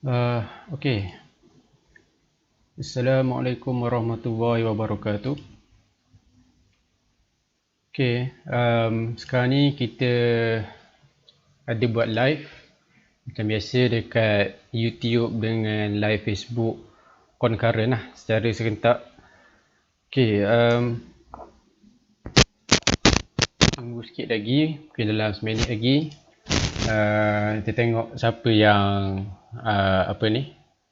Okey. Assalamualaikum warahmatullahi wabarakatuh. Okey, sekarang ni kita ada buat live macam biasa dekat YouTube dengan live Facebook concurrent lah, secara serentak. Okey, tunggu sikit lagi, mungkin dalam seminit lagi. Kita tengok siapa yang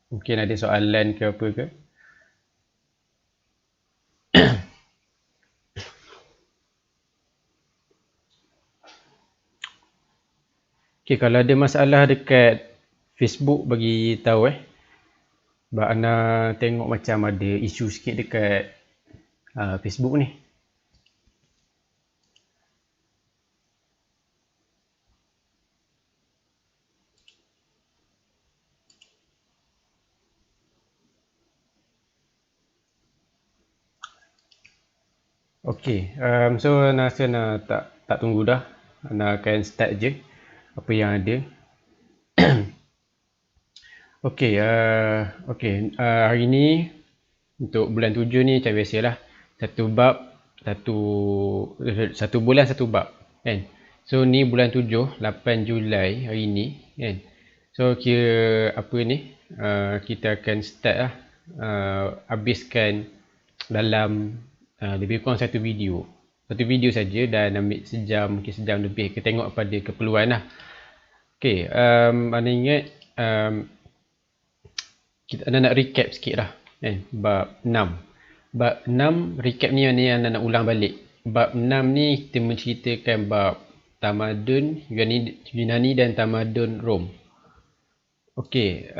mungkin ada soalan ke apa ke. Okay, kalau ada masalah dekat Facebook bagi tahu sebab Ana tengok macam ada isu sikit dekat Facebook ni. Okay, so Ana rasa Ana tak tunggu dah. Ana akan start je apa yang ada. Okay, hari ni untuk bulan 7 ni macam biasalah, satu bulan satu bab kan. So ni bulan 7, 8 Julai hari ni kan. So kira apa ni, kita akan start lah, habiskan dalam lebih kurang satu video saja dan ambil mungkin sejam lebih, kita tengok pada keperluan lah. Okay, mana ingat kita nak recap sikit lah kan, bab 6 recap ni yang nak ulang balik. Bab 6 ni kita menceritakan bab tamadun Yunani dan tamadun Rom. Okey,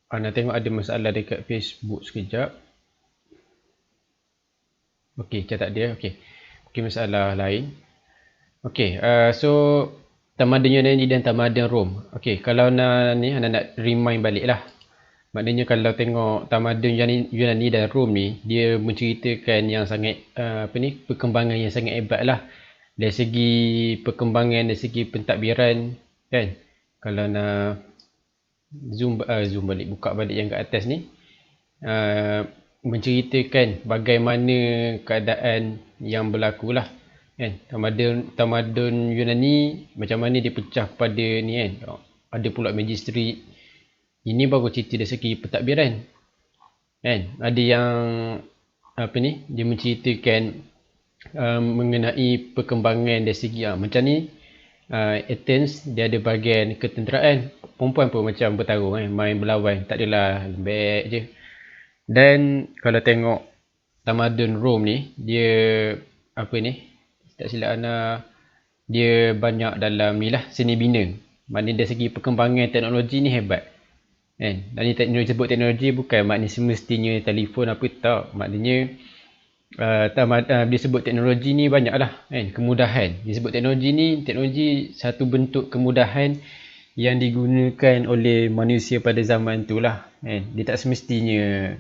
nak tengok ada masalah dekat Facebook sekejap. Okey, macam tak ada. Okey, mungkin masalah lain. Okey, so tamadun Yunani dan tamadun Rom. Okey, kalau nak remind balik lah. Maknanya kalau tengok tamadun Yunani dan Rom ni, dia menceritakan yang sangat perkembangan yang sangat hebat lah. Dari segi perkembangan, dari segi pentadbiran kan. Kalau nak zoom balik, buka balik yang kat atas ni, menceritakan bagaimana keadaan yang berlaku lah kan. Tamadun Yunani macam mana dia pecah kepada ni kan. Ada pula magistrate. Ini baru cerita dari segi pentadbiran kan. Ada yang dia menceritakan mengenai perkembangan dari segi macam ni. Athens dia ada bahagian ketenteraan, perempuan pun macam bertarung main berlawan, tak adalah lembek je. Dan kalau tengok tamadun Rom ni, dia tak silap Ana, dia banyak dalam ni lah, seni bina. Maknanya dari segi perkembangan teknologi ni hebat kan. Dan ni teknologi, sebut teknologi bukan maknanya semestinya telefon apa, tak. Maknanya dia sebut teknologi ni banyak lah kan, kemudahan. Dia sebut teknologi satu bentuk kemudahan yang digunakan oleh manusia pada zaman tu lah kan. Dia tak semestinya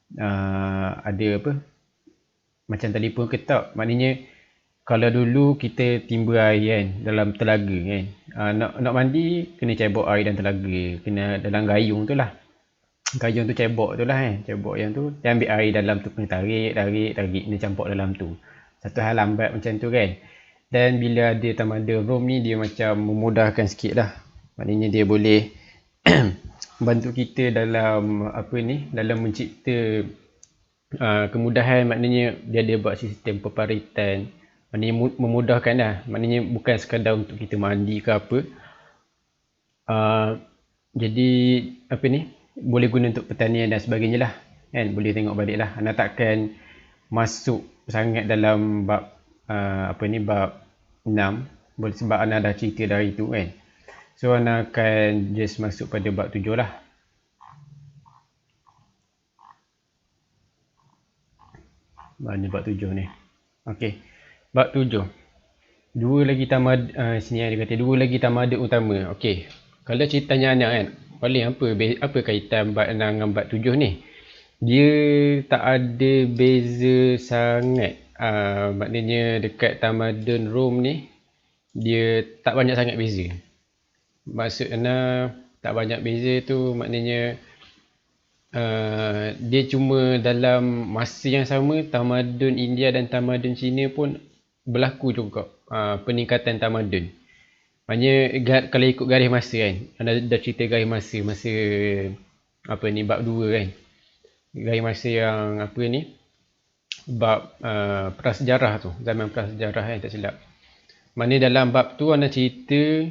ada macam telefon ke tak. Maknanya kalau dulu kita timba air kan dalam telaga kan, nak mandi kena cebok air dalam telaga, kena dalam gayung tu lah. Gayung tu cebok tu lah kan, cebok yang tu dia ambil air dalam tu, kena tarik dia campur dalam tu. Satu hal lambat macam tu kan. Dan bila ada tamadun Rom ni, dia macam memudahkan sikit lah. Maknanya dia boleh bantu kita dalam dalam mencipta kemudahan. Maknanya dia ada buat sistem peparitan, maknanya memudahkan lah. Maknanya bukan sekadar untuk kita mandi ke apa, jadi boleh guna untuk pertanian dan sebagainya lah kan. Boleh tengok balik lah. Ana takkan masuk sangat dalam bab bab 6 sebab Ana dah cerita dari tu kan. So Ana akan just masuk pada bab 7 lah. Mana bab 7 ni? Okey, bab 7. Dua lagi tamadun utama. Okey, kalau ceritanya anak kan, paling apa kaitan bab 6 dengan bab 7 ni? Dia tak ada beza sangat. Maknanya dekat tamadun Rom ni, dia tak banyak sangat beza. Maksud Ana, tak banyak beza tu maknanya dia cuma dalam masa yang sama tamadun India dan tamadun Cina pun berlaku juga peningkatan tamadun. Maknanya kalau ikut garis masa kan, dah cerita garis masa apa ni, bab 2 kan. Garis masa yang apa ni, bab prasejarah tu, zaman prasejarah kan, tak silap. Maknanya dalam bab tu anda cerita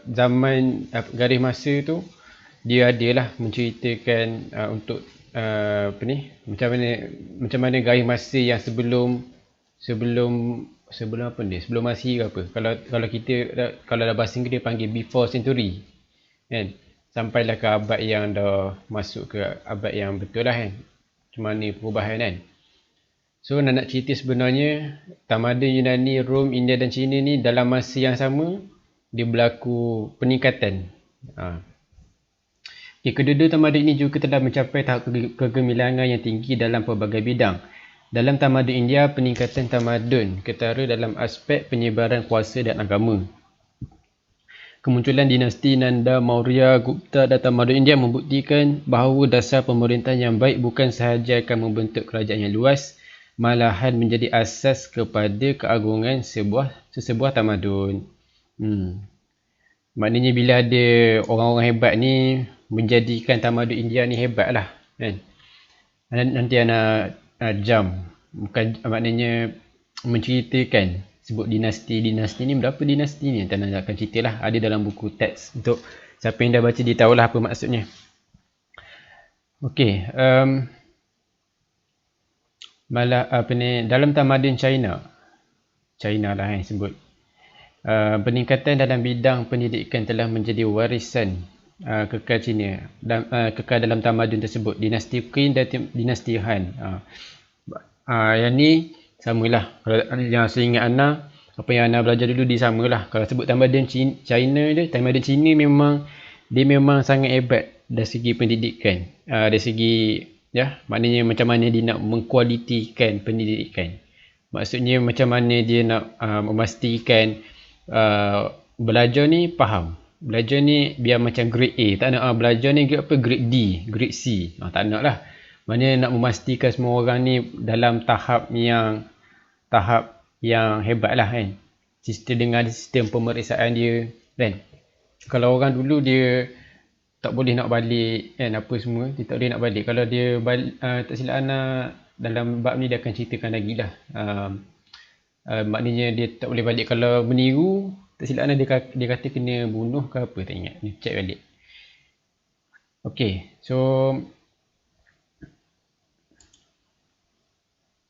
zaman garis masa tu dia adalah menceritakan untuk apa ni, macam mana garis masa yang sebelum apa ni, sebelum Masihi ke apa. Kalau dalam bahasa Inggeris dia panggil before century kan, sampailah ke abad yang dah masuk ke abad yang betul lah kan, macam mana perubahan kan. So nak cerita sebenarnya tamadun Yunani, Rom, India dan China ni dalam masa yang sama dia berlaku peningkatan. Kedua-dua tamadun ini juga telah mencapai tahap kegemilangan yang tinggi dalam pelbagai bidang. Dalam tamadun India, peningkatan tamadun ketara dalam aspek penyebaran kuasa dan agama. Kemunculan dinasti Nanda, Maurya, Gupta dan tamadun India membuktikan bahawa dasar pemerintahan yang baik bukan sahaja akan membentuk kerajaan yang luas, malahan menjadi asas kepada keagungan sesebuah tamadun. Maknanya bila ada orang-orang hebat ni menjadikan tamadun India ni hebat lah kan. Nanti anak jam, bukan maknanya menceritakan sebut dinasti ni, berapa dinasti ni, tak nak akan ceritalah, ada dalam buku teks. Untuk siapa yang dah baca dia tahulah apa maksudnya. Okey, dalam tamadun China lah yang sebut, peningkatan dalam bidang pendidikan telah menjadi warisan kekal Cina dan kekal dalam tamadun tersebut, dinasti Qin dan dinasti Han. Yang ni samalah. Kalau yang saya ingat apa yang Ana belajar dulu dia samalah. Kalau sebut tamadun China je, tamadun Cina memang sangat hebat dari segi pendidikan, dari segi maknanya macam mana dia nak mengkualitikan pendidikan. Maksudnya macam mana dia nak memastikan belajar ni faham. Belajar ni biar macam grade A. Tak nak belajar ni grade D, grade C. Tak nak lah. Maknanya nak memastikan semua orang ni dalam tahap yang hebat lah kan. Dengan sistem pemeriksaan dia kan. Kalau orang dulu dia tak boleh nak balik kan, apa semua, dia tak boleh nak balik. Kalau dia balik, tak silap anak dalam bab ni dia akan ceritakan lagi lah. Maknanya dia tak boleh balik. Kalau meniru, tak silap anak dia kata kena bunuh ke apa, tak ingat. Dia check balik. Okay, so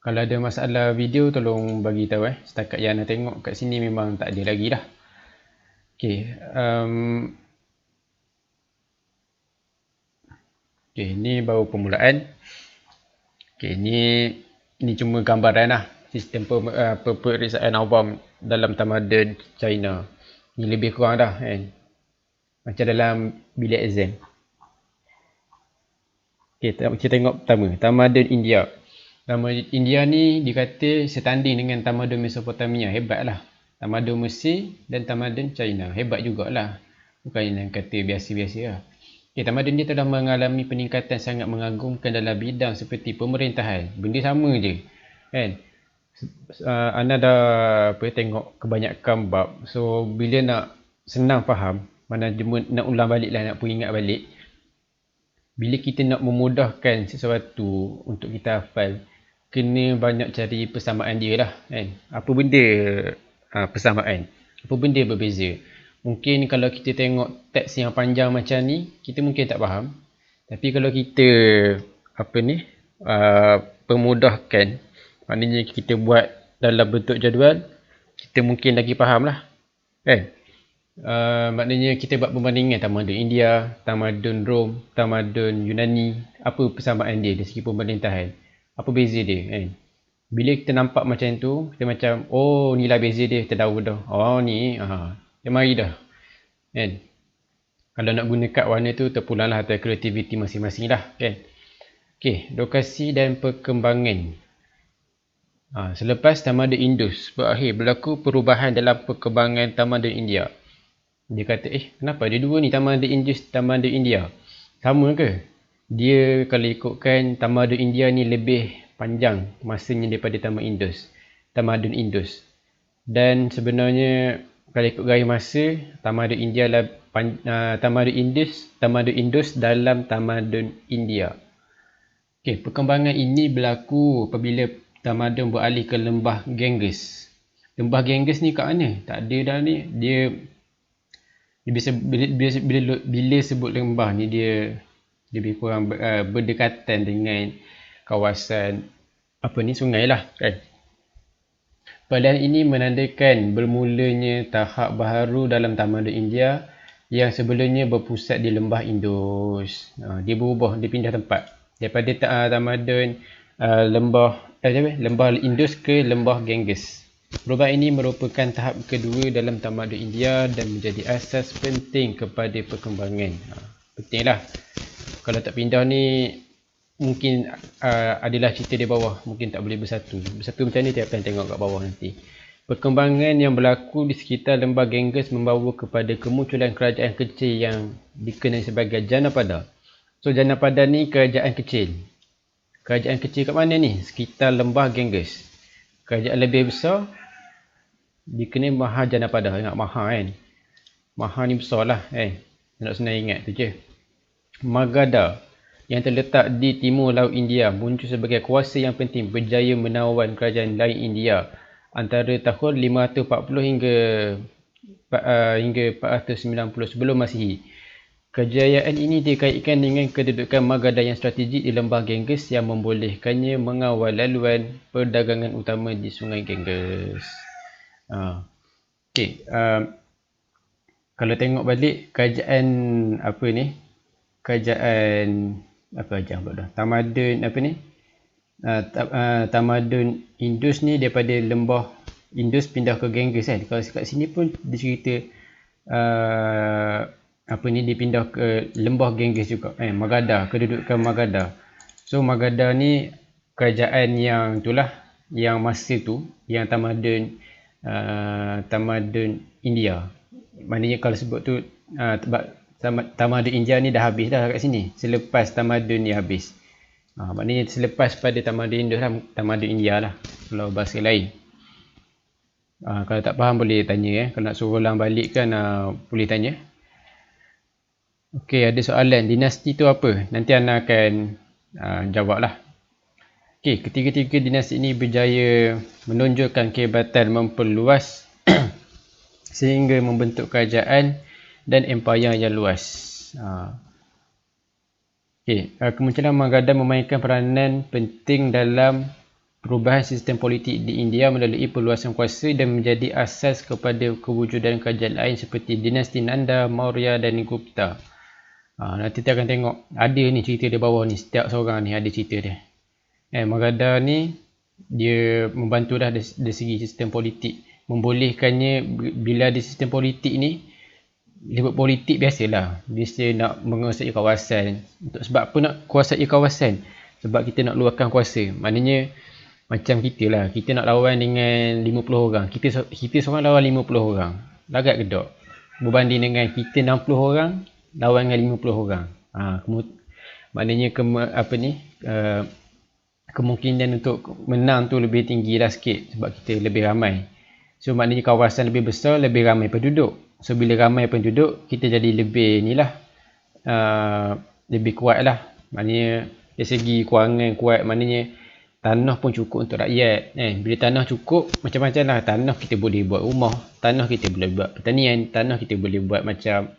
kalau ada masalah video tolong bagi tahu Setakat yang anda tengok kat sini memang tak ada lagi dah. Okay, okay, ni baru permulaan. Okay, ni cuma gambaran lah sistem pemeriksaan awam dalam tamadun China. Ni lebih kurang dah kan, macam dalam bilik exam. Okay, kita tengok pertama, tamadun India. Tamadun India ni dikata setanding dengan tamadun Mesopotamia, hebat lah. Tamadun Mesir dan tamadun China, hebat jugalah. Bukan yang kata biasa-biasa lah. Okay, tamadun dia telah mengalami peningkatan sangat mengagumkan dalam bidang seperti pemerintahan. Benda sama je kan. Anda dah tengok kebanyakan bab. So bila nak senang faham, mana nak ulang balik lah, nak ingat balik. Bila kita nak memudahkan sesuatu untuk kita hafal, kena banyak cari persamaan dia lah kan. Apa benda persamaan, apa benda berbeza. Mungkin kalau kita tengok teks yang panjang macam ni, kita mungkin tak faham. Tapi kalau kita pemudahkan, maknanya kita buat dalam bentuk jadual, kita mungkin lagi faham lah kan. Maknanya kita buat perbandingan tamadun India, tamadun Rom, tamadun Yunani, apa persamaan dia dari segi pemerintahan, apa beza dia kan. Bila kita nampak macam tu, kita macam, oh ni lah beza dia, kita tahu dah. Oh ni, dia mari dah kan. Kalau nak guna kad warna tu, terpulang lah atas kreativiti masing-masing lah kan. Okay, lokasi dan perkembangan. Selepas tamadun Indus berakhir, berlaku perubahan dalam perkembangan tamadun India. Dia kata, kenapa ada dua ni, Tamadun Indus, Tamadun India? Sama ke? Dia kalau ikutkan Tamadun India ni lebih panjang masanya daripada Tamadun Indus. Dan sebenarnya kalau ikut gaya masa, Tamadun India lah Tamadun Indus dalam Tamadun India. Okey, perkembangan ini berlaku apabila tamadun beralih ke lembah Ganges. Lembah Ganges ni kat mana? Tak ada dah ni. Dia bila sebut lembah ni, dia lebih kurang berdekatan dengan kawasan sungai lah kan. Perbedaan ini menandakan bermulanya tahap baharu dalam Tamadun India yang sebelumnya berpusat di lembah Indus. Dia berubah, dia pindah tempat daripada tamadun lembah Indus ke lembah Ganges. Perubahan ini merupakan tahap kedua dalam Tamadun India dan menjadi asas penting kepada perkembangan. Pentinglah. Kalau tak pindah ni mungkin adalah cerita di bawah, mungkin tak boleh bersatu macam ni. Tiap tengok kat bawah nanti. Perkembangan yang berlaku di sekitar lembah Ganges membawa kepada kemunculan kerajaan kecil yang dikenali sebagai Janapada. So Janapada ni kerajaan kecil. Kerajaan kecil kat mana ni? Sekitar lembah Ganges. Kerajaan lebih besar dikenali Mahajanapada. Ingat Maha kan? Maha ni besar lah kan? Nak senang ingat tu je. Magadha yang terletak di timur laut India muncul sebagai kuasa yang penting, berjaya menawan kerajaan lain India antara tahun 540 hingga 490 sebelum Masihi. Kejayaan ini dikaitkan dengan kedudukan Magadha yang strategik di lembah Ganges yang membolehkannya mengawal laluan perdagangan utama di sungai Ganges. Okey, kalau tengok balik kerajaan Tamadun Indus ni daripada lembah Indus pindah ke Ganges kan. Kalau kat sini pun dicerita dia pindah ke lembah Ganges juga Magadha, kedudukan Magadha. So Magadha ni kerajaan yang itulah, yang masa tu yang Tamadun India. Maknanya kalau sebut tu Tamadun India ni dah habis dah kat sini selepas Tamadun ni habis. Maknanya selepas pada Tamadun Indus lah, Tamadun India lah kalau bahasa lain. Kalau tak faham boleh tanya kalau nak suruh ulang balik kan boleh tanya. Okey, ada soalan, dinasti tu apa? Nanti Ana akan jawab lah. Okey, ketiga-tiga dinasti ini berjaya menonjolkan kehebatan memperluas sehingga membentuk kerajaan dan empayar yang luas. Kemunculan Magadha memainkan peranan penting dalam perubahan sistem politik di India melalui perluasan kuasa dan menjadi asas kepada kewujudan kerajaan lain seperti dinasti Nanda, Maurya dan Gupta. Nanti kita akan tengok ada ni cerita di bawah ni, setiap seorang ni ada cerita dia. Magadha ni dia membantu dah dari segi sistem politik, membolehkannya bila di sistem politik ni lebih politik biasalah, biasa nak menguasai kawasan. Sebab apa nak kuasai kawasan? Sebab kita nak luahkan kuasa. Maknanya macam kita lah, kita nak lawan dengan 50 orang, kita seorang lawan 50 orang, lagak kedok berbanding dengan kita 60 orang lawan dengan 50 orang. Maknanya kemungkinan untuk menang tu lebih tinggi lah sikit sebab kita lebih ramai. So maknanya kawasan lebih besar, lebih ramai penduduk. So bila ramai penduduk, kita jadi lebih lebih kuat lah. Maknanya dari segi kewangan kuat, maknanya tanah pun cukup untuk rakyat. Bila tanah cukup, macam-macam lah. Tanah kita boleh buat rumah, tanah kita boleh buat pertanian, tanah kita boleh buat macam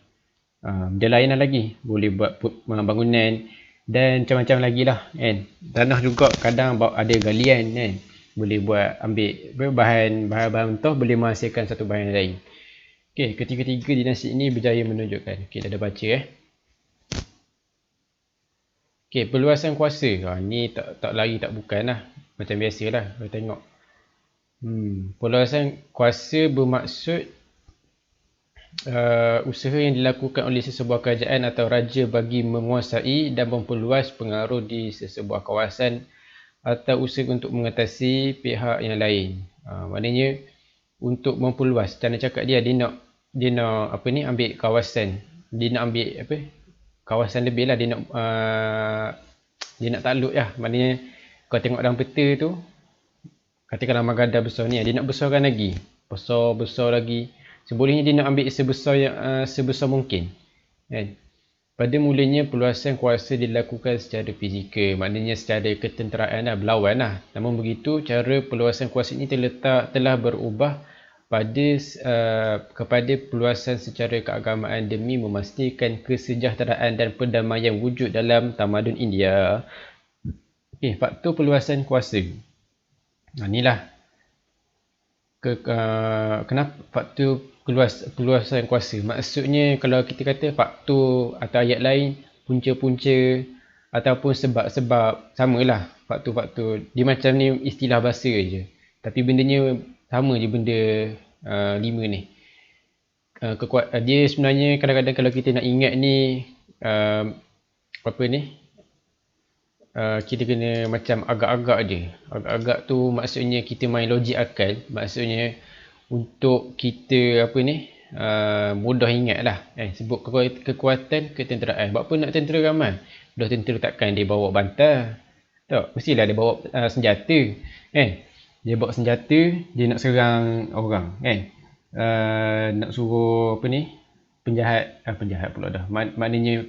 benda lain lah lagi. Boleh buat bangunan dan macam-macam lagi lah kan. Tanah juga kadang ada galian kan. Boleh buat ambil bahan mentah, boleh menghasilkan satu bahan lain. Okey, ketiga-tiga dinasti ini berjaya menunjukkan. Okey, dah ada baca Okey, perluasan kuasa. Ni tak lagi tak bukan lah. Macam biasalah kita tengok. Perluasan kuasa bermaksud usaha yang dilakukan oleh sesebuah kerajaan atau raja bagi menguasai dan memperluas pengaruh di sesebuah kawasan atau usaha untuk mengatasi pihak yang lain. Maknanya untuk memperluas, cara cakap dia nak dia nak apa ni, ambil kawasan, dia nak ambil apa, kawasan lebih lah, dia nak takluk lah. Maknanya kau tengok dalam peta tu, katakanlah Magadha besar ni, dia nak besarkan lagi, besar lagi. Sebolehnya dia nak ambil sebesar mungkin, kan. Pada mulanya perluasan kuasa dilakukan secara fizikal, maknanya secara ketenteraan lah, berlawan lah. Namun begitu, cara perluasan kuasa ini telah berubah kepada perluasan secara keagamaan demi memastikan kesejahteraan dan perdamaian wujud dalam tamadun India. Okey, faktor perluasan kuasa. Inilah kenapa faktor perluasan kuasa. Maksudnya kalau kita kata faktor atau ayat lain, punca-punca ataupun sebab-sebab, samalah faktor-faktor. Dia macam ni istilah bahasa je, tapi bendanya sama je, benda 5 ni. Dia sebenarnya kadang-kadang kalau kita nak ingat ni, apa ni, kita kena macam agak-agak je. Agak-agak tu maksudnya kita main logik akal. Maksudnya untuk kita apa ni, mudah ingat lah, sebut kekuatan ketenteraan. Buat apa nak tentera ramai? Dah tentera takkan dia bawa bantal, tak? Mestilah dia bawa senjata, kan? Dia bawa senjata, dia nak serang orang, kan? Nak suruh apa ni, penjahat pula dah. Maknanya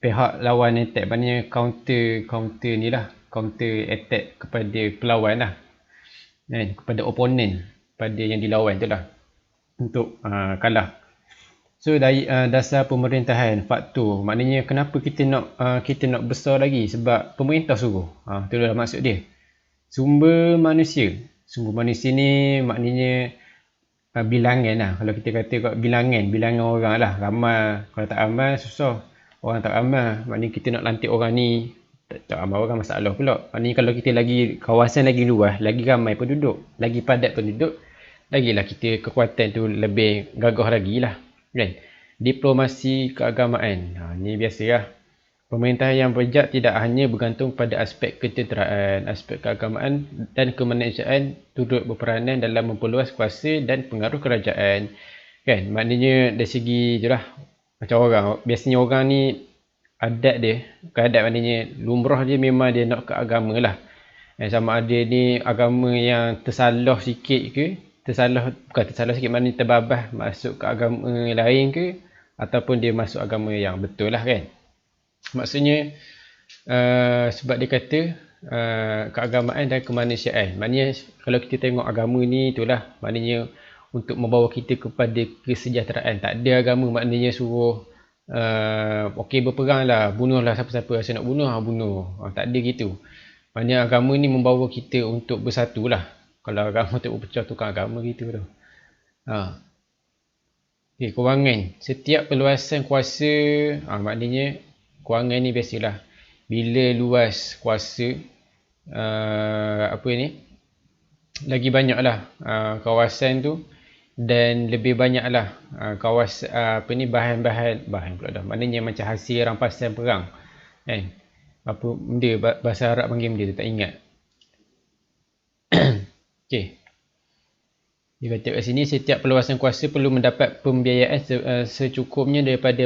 pihak lawan attack, maknanya counter ni lah, counter attack kepada pelawan lah, kan? Kepada opponent, pada yang dilawan tu lah, untuk kalah. So dari dasar pemerintahan, faktor, maknanya kenapa kita nak besar lagi, sebab pemerintah suruh. Tu lah maksud dia. Sumber manusia ni maknanya bilangan lah. Kalau kita kata bilangan orang lah, ramai. Kalau tak ramai susah, orang tak ramai, maknanya kita nak lantik orang ni, tak ramai orang, masalah pula. Maknanya kalau kita lagi kawasan lagi luas, lagi ramai penduduk, lagi padat penduduk, lagilah kita kekuatan tu lebih gagah lagi lah, kan. Diplomasi keagamaan, ni biasalah. Pemerintahan yang bijak tidak hanya bergantung pada aspek ketenteraan, aspek keagamaan dan kemanusiaan turut berperanan dalam memperluas kuasa dan pengaruh kerajaan, kan. Maknanya dari segi je lah, macam orang, biasanya orang ni adat dia, maknanya lumrah dia memang dia nak ke agama lah. Sama ada ni agama yang tersalah sikit ke, bukan tersalah sikit, maknanya terbabas masuk ke agama lain ke, ataupun dia masuk agama yang betul lah, kan. Maksudnya sebab dia kata keagamaan dan kemanusiaan, maknanya kalau kita tengok agama ni, itulah maknanya untuk membawa kita kepada kesejahteraan. Tak ada agama maknanya suruh okey berperang lah, bunuh lah siapa-siapa rasa nak bunuh, tak ada gitu. Maknanya agama ni membawa kita untuk bersatu lah. Kalau agama tu berpecah, tukar agama gitu tu. Okay, kewangan. Setiap perluasan kuasa, maknanya kewangan ni biasalah, bila luas kuasa, lagi banyak lah kawasan tu, dan lebih banyak lah bahan pula dah, maknanya macam hasil rampasan perang, kan. Apa benda, bahasa Arab panggil benda tu, tak ingat. Okay. Dia kata kat sini, setiap perluasan kuasa perlu mendapat pembiayaan secukupnya daripada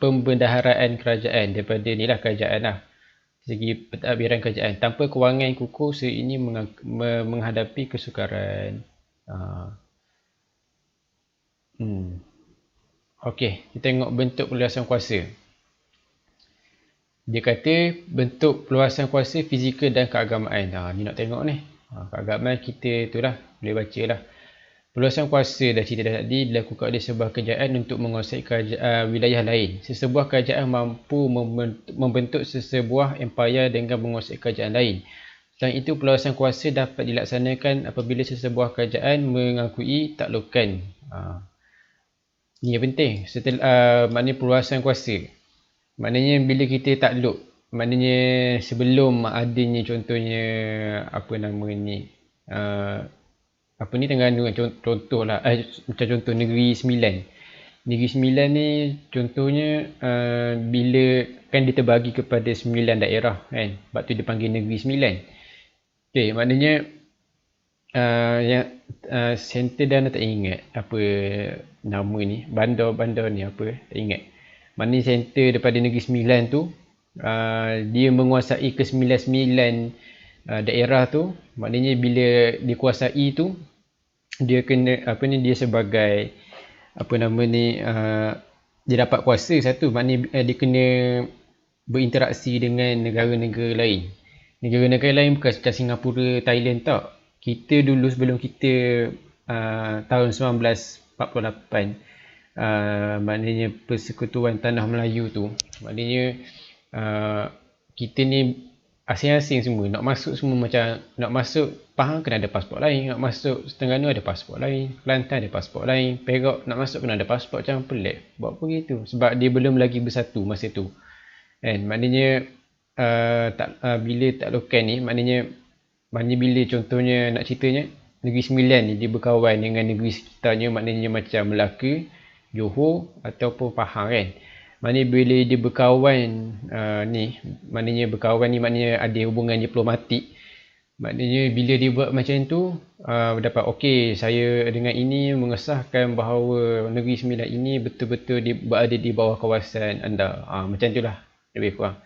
pembendaharaan kerajaan, daripada inilah kerajaan lah, segi pentadbiran kerajaan. Tanpa kewangan kukuh, ini menghadapi kesukaran. Okey, kita tengok bentuk perluasan kuasa. Dia kata bentuk perluasan kuasa fizikal dan keagamaan. Ni nak tengok ni. Keagamaan kita tu lah, boleh baca lah. Perluasan kuasa dah cerita tadi, dilakukan oleh sebuah kerajaan untuk menguasai wilayah lain. Sesebuah kerajaan mampu membentuk sesebuah empayar dengan menguasai kerajaan lain. Selain itu, perluasan kuasa dapat dilaksanakan apabila sesebuah kerajaan mengakui taklukan. Ini yang penting. Maknanya perluasan kuasa, maknanya bila kita takluk, maknanya sebelum adanya contohnya Terengganu, contohlah macam contoh Negeri Sembilan. Negeri Sembilan ni contohnya bila kan dia terbagi kepada 9 daerah, kan. Sebab tu dia panggil Negeri Sembilan. Okey, maknanya yang center dia tak ingat apa nama ni, bandar ni apa tak ingat. Maknanya center daripada Negeri Sembilan tu dia menguasai ke-99 daerah tu. Maknanya bila dikuasai tu dia kena dia sebagai dia dapat kuasa satu, maknanya dia kena berinteraksi dengan negara-negara lain. Negara-negara lain bukan macam Singapura, Thailand tak. Kita dulu sebelum kita tahun 1948 maknanya Persekutuan Tanah Melayu tu, maknanya kita ni asing-asing semua, nak masuk semua macam nak masuk Pahang kena ada pasport lain, nak masuk Terengganu ada pasport lain, Kelantan ada pasport lain, Perak nak masuk kena ada pasport, macam pelik. Buat apa gitu? Sebab dia belum lagi bersatu masa tu. Kan? Maknanya bila taklukan ni, maknanya bila contohnya nak ceritanya Negeri Sembilan ni dia berkawan dengan negeri sekitarnya, maknanya macam Melaka, Johor ataupun Pahang kan. Maknanya bila dia berkawan maknanya ada hubungan diplomatik. Maknanya bila dia buat macam tu dapat okey, saya dengan ini mengesahkan bahawa Negeri Sembilan ini betul-betul berada di bawah kawasan anda. Macam itulah lebih kurang.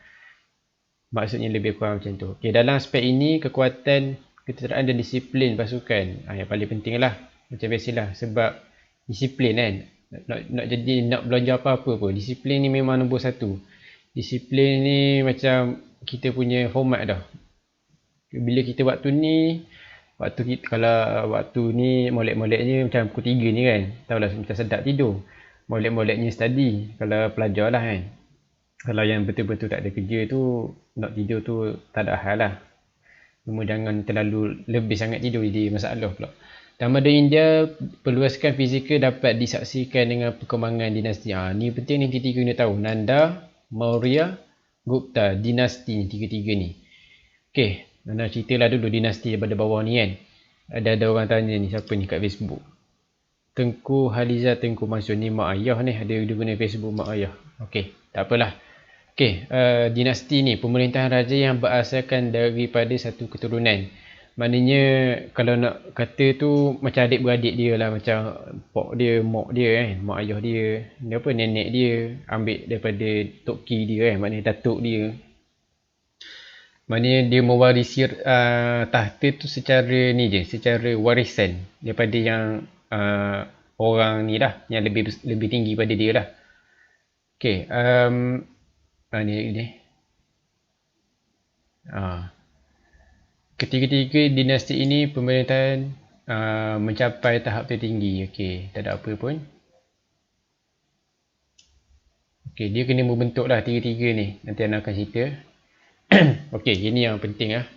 Maksudnya lebih kurang macam tu. Okey, dalam aspek ini kekuatan, ketenteraan dan disiplin pasukan yang paling penting lah. Macam biasalah, sebab disiplin kan. Nak belajar apa-apa pun, disiplin ni memang nombor satu. Disiplin ni macam kita punya format dah. Bila kita waktu ni molek-moleknya macam pukul 3 ni kan, tahulah macam sedap tidur. Molek-moleknya study kalau pelajar lah kan. Kalau yang betul-betul tak ada kerja tu, nak tidur tu tak ada hal lah. Cuma jangan terlalu lebih sangat tidur, jadi masalah pula. Tamadun India perluaskan fizikal dapat disaksikan dengan perkembangan dinasti. Ni penting ni, tiga-tiga ni tahu. Nanda, Maurya, Gupta, dinasti ni, tiga-tiga ni. Okey, Nanda ceritalah dulu dinasti daripada bawah ni kan. Ada orang tanya ni, siapa ni kat Facebook? Tengku Haliza Tengku Mansur ni mak ayah ni, ada guna Facebook mak ayah. Okey, tak apalah. Okey, dinasti ni pemerintahan raja yang berasaskan daripada satu keturunan. Maknanya kalau nak kata tu macam adik-beradik dia lah, macam mak dia kan, mak ayah dia, nenek dia ambil daripada toki dia kan, maknanya datuk dia. Maknanya dia mewarisi tahta tu secara ni je, secara warisan daripada yang orang ni lah, yang lebih tinggi pada dia lah. Okey, ni. Ketiga-tiga dinasti ini pemerintahan mencapai tahap tertinggi. Okey, tak ada apa pun. Okey, dia kena membentuk lah tiga-tiga ni. Nanti Ana akan cerita. Okey, ini yang penting lah.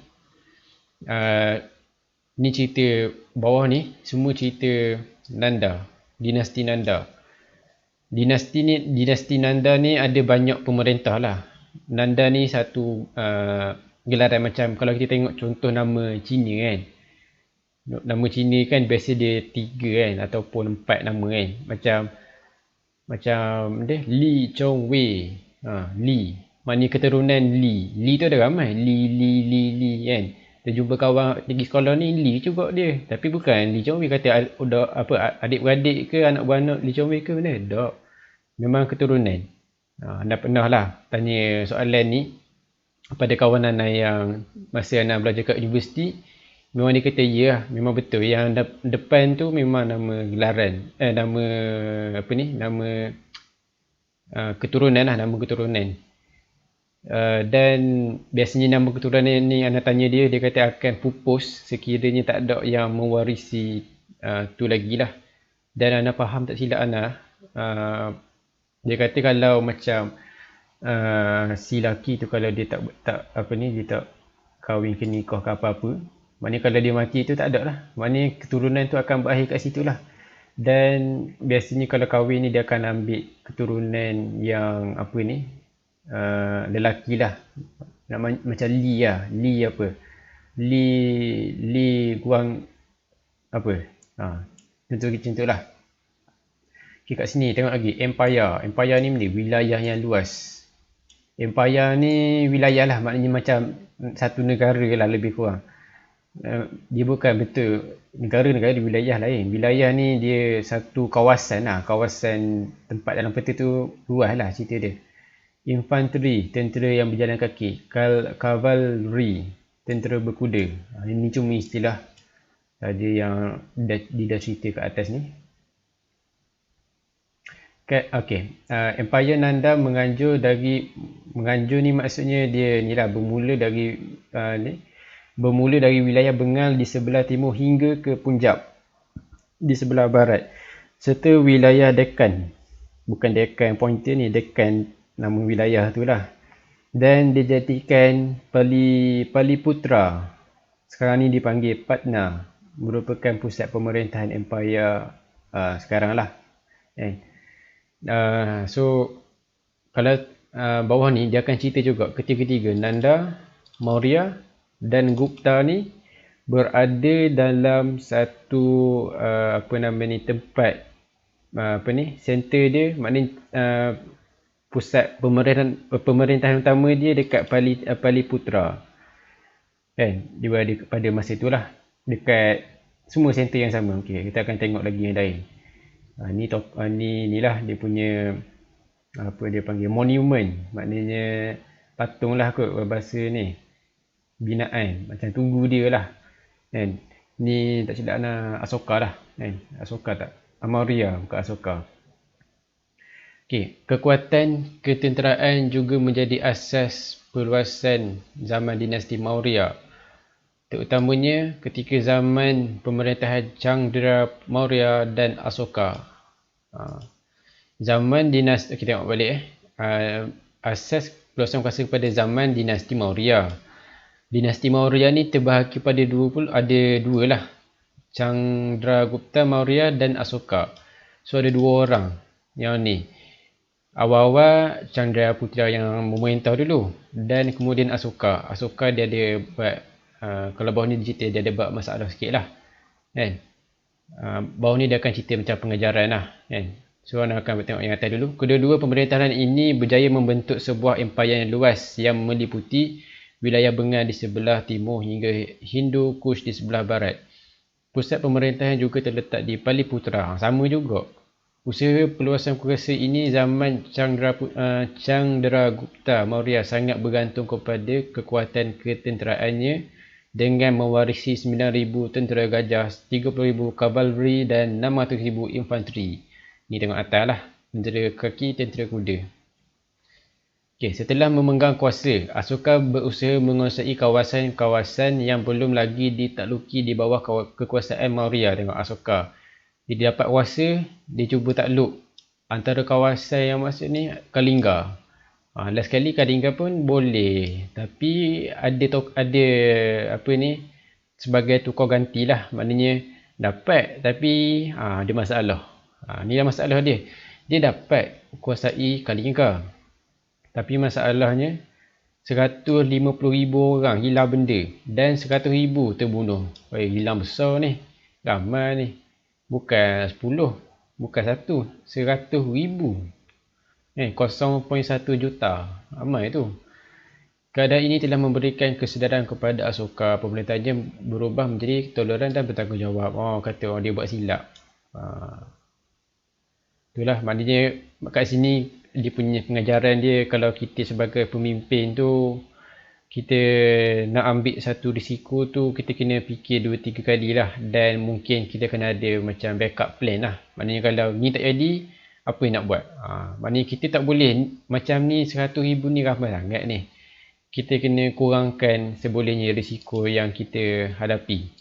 Ni cerita bawah ni, semua cerita Nanda, dinasti Nanda. Dinasti Nanda ni ada banyak pemerintah lah. Nanda ni satu gelaran, macam kalau kita tengok contoh nama Cina kan. Nama Cina kan biasa dia 3 kan ataupun 4 nama kan. Macam dia Li Chong Wei. Li. Maknanya keturunan Li. Li tu ada ramai. Li kan. Kita jumpa kawan pergi sekolah ni Li juga dia. Tapi bukan Li Chong Wei kata adik-beradik ke anak beranak Li Chong Wei ke mana? Tak. Memang keturunan. Anda pernah lah tanya soalan ni pada kawan Ana yang masa Ana belajar kat universiti. Memang dia kata ya lah, memang betul. Yang depan tu memang nama gelaran. Nama keturunan lah, nama keturunan. Dan biasanya nama keturunan ni Ana tanya dia kata akan pupus sekiranya tak ada yang mewarisi tu lagi lah. Dan Ana faham tak silap Ana, dia kata kalau macam si laki tu kalau dia tak kahwin ke nikah ke apa-apa, maknanya kalau dia mati tu tak ada lah. Maknanya keturunan tu akan berakhir kat situ lah. Dan biasanya kalau kahwin ni dia akan ambil keturunan yang lelaki lah. Macam Li lah. Li apa? Li Guang apa? Contoh lah. Okay, kat sini tengok lagi Empire. Empire ni wilayah yang luas. Empire ni wilayah lah, maknanya macam satu negara lah lebih kurang. Dia bukan betul negara-negara di wilayah lain. Wilayah ni dia satu kawasan lah. Kawasan tempat dalam peta tu luas lah cerita dia. Infantry, tentera yang berjalan kaki. Cavalry, tentera berkuda. Ini cuma istilah saja yang dia dah cerita kat atas ni. Okay. Empire Nanda menganjur ni maksudnya dia ni lah bermula dari wilayah Bengal di sebelah timur hingga ke Punjab di sebelah barat, serta wilayah Deccan. Bukan Deccan Pointer ni, Deccan nama wilayah tu lah. Dan dijadikan Paliputra, sekarang ni dipanggil Patna, merupakan pusat pemerintahan Empire sekarang lah. So kalau bawah ni dia akan cerita juga ketiga-tiga Nanda, Maurya dan Gupta ni berada dalam satu tempat center dia, maknanya pusat pemerintahan utama dia dekat Paliputra. Kan, dia berada pada masa itulah dekat semua center yang sama. Okey, kita akan tengok lagi yang lain. Ni lah dia punya dia panggil monument, maknanya patung lah kot bahasa ni, binaan, macam tunggu dia lah kan. Ni tak silap Asoka lah kan. Asoka tak? Maurya, bukan Asoka. Kekuatan ketenteraan juga menjadi asas perluasan zaman dinasti Maurya, terutamanya ketika zaman pemerintahan Chandra Maurya dan Asoka. Zaman dinasti, kita tengok balik asas perluasan kuasa pada zaman dinasti Maurya. Dinasti Maurya ni terbahagi pada dua lah, Chandragupta Maurya dan Asoka. So ada dua orang yang ni. Awal-awal Chandra Putra yang memerintah dulu, dan kemudian Asoka. Asoka dia ada buat kalau bawah ni dia cerita dia ada buat masalah sikit lah kan. Bawah ni dia akan cerita macam pengajaran lah kan. So anda akan tengok yang atas dulu. Kedua-dua pemerintahan ini berjaya membentuk sebuah empayar yang luas yang meliputi wilayah Bengal di sebelah timur hingga Hindu Kush di sebelah barat. Pusat pemerintahan juga terletak di Paliputra. Sama juga. Usaha perluasan kuasa ini zaman Chandragupta Maurya sangat bergantung kepada kekuatan ketenteraannya dengan mewarisi 9,000 tentera gajah, 30,000 kavalri dan 600,000 infanteri. Ni tengok atas lah, tentera kaki, tentera kuda. Setelah memegang kuasa, Asoka berusaha menguasai kawasan-kawasan yang belum lagi ditakluki di bawah kekuasaan Maurya. Tengok Asoka. Dia dapat kuasa, dia cuba takluk antara kawasan yang maksud ni Kalinga. Last sekali Kalinga pun boleh, tapi ada sebagai tukar ganti lah, maknanya dapat tapi ada masalah. Ni lah masalah dia. Dia dapat kuasai Kalinga, tapi masalahnya 150,000 orang hilang benda dan 100,000 terbunuh. Hilang besar ni, ramai ni. Bukan 10, bukan 1, 100,000. 0.1 juta. Ramai tu. Keadaan ini telah memberikan kesedaran kepada Asoka. Pemerintahannya berubah menjadi toleran dan bertanggungjawab. Kata orang dia buat silap. Itulah maknanya kat sini dia punya pengajaran dia. Kalau kita sebagai pemimpin tu, kita nak ambil satu risiko tu, kita kena fikir 2-3 kali lah. Dan mungkin kita kena ada macam backup plan lah. Maknanya kalau ni tak jadi, apa yang nak buat? Maknanya kita tak boleh macam ni, 100,000 ni ramai sangat ni. Kita kena kurangkan sebolehnya risiko yang kita hadapi.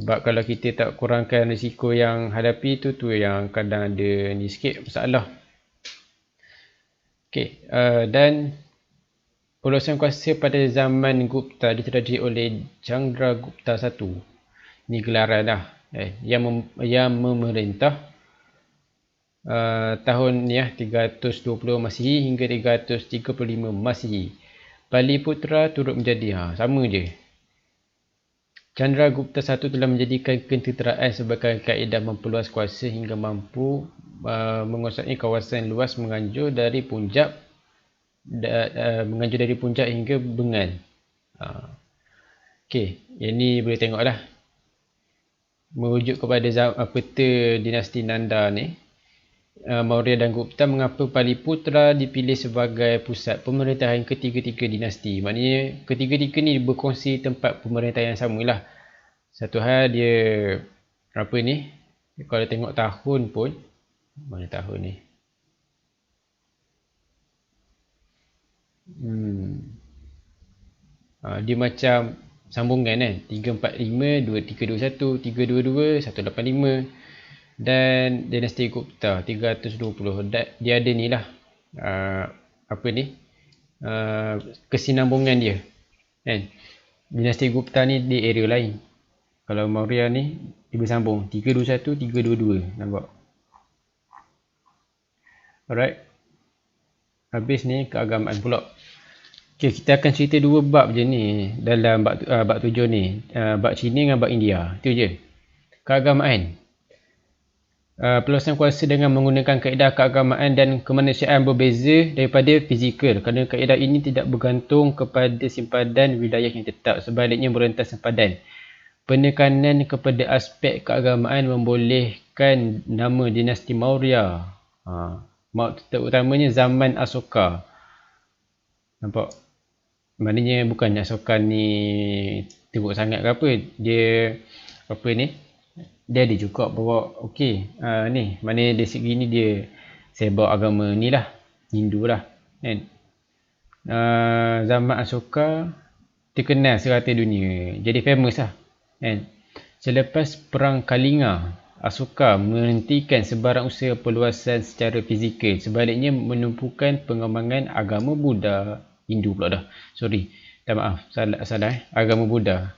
Sebab kalau kita tak kurangkan risiko yang hadapi tu yang kadang ada ni sikit masalah. Dan perluasan kuasa pada zaman Gupta diterajui oleh Chandragupta I. Ni gelaran lah. Yang memerintah tahun 320 Masihi hingga 335 Masihi. Paliputra turut menjadi sama je. Chandragupta I telah menjadikan ketenteraan sebagai kaedah memperluas kuasa hingga mampu menguasai kawasan luas menganjur dari Punjab hingga Bengal. Okey, yang ni boleh tengok lah. Merujuk kepada peta dinasti Nanda ni, Maurya dan Gupta, mengapa Paliputra dipilih sebagai pusat pemerintahan ketiga-tiga dinasti. Maknanya ketiga-tiga ni berkongsi tempat pemerintahan yang sama lah. Satu hal dia apa ni, kalau tengok tahun pun, mana tahun ni? Dia macam sambungan kan, 345, 2321, 322, 185, dan dinasti Gupta 320. Dia ada ni lah, apa ni, kesinambungan dia kan. Dinasti Gupta ni di area lain, kalau Maurya ni dia bersambung 321, 322, nampak? Alright, habis ni keagamaan pula. Okay, kita akan cerita dua bab je ni dalam bab 7 ni, bab Cina dengan bab India. Itu je. Keagamaan. Peluasan kuasa dengan menggunakan kaedah keagamaan dan kemanusiaan berbeza daripada fizikal, kerana kaedah ini tidak bergantung kepada simpadan wilayah yang tetap, sebaliknya berentas sempadan. Penekanan kepada aspek keagamaan membolehkan nama dinasti Maurya, terutamanya zaman Asoka. Nampak? Maknanya bukan Asoka ni teruk sangat ke apa. Dia apa ni, dia ada juga bawa okey, ni maknanya dari segi ni dia sebar agama ni lah, Hindu lah kan. Zaman Asoka terkenal serata dunia, jadi famous lah kan. Selepas perang Kalinga, Asoka menghentikan sebarang usaha perluasan secara fizikal, sebaliknya menumpukan pengembangan agama Buddha, Hindu pula dah. Sorry, maaf, salah agama Buddha.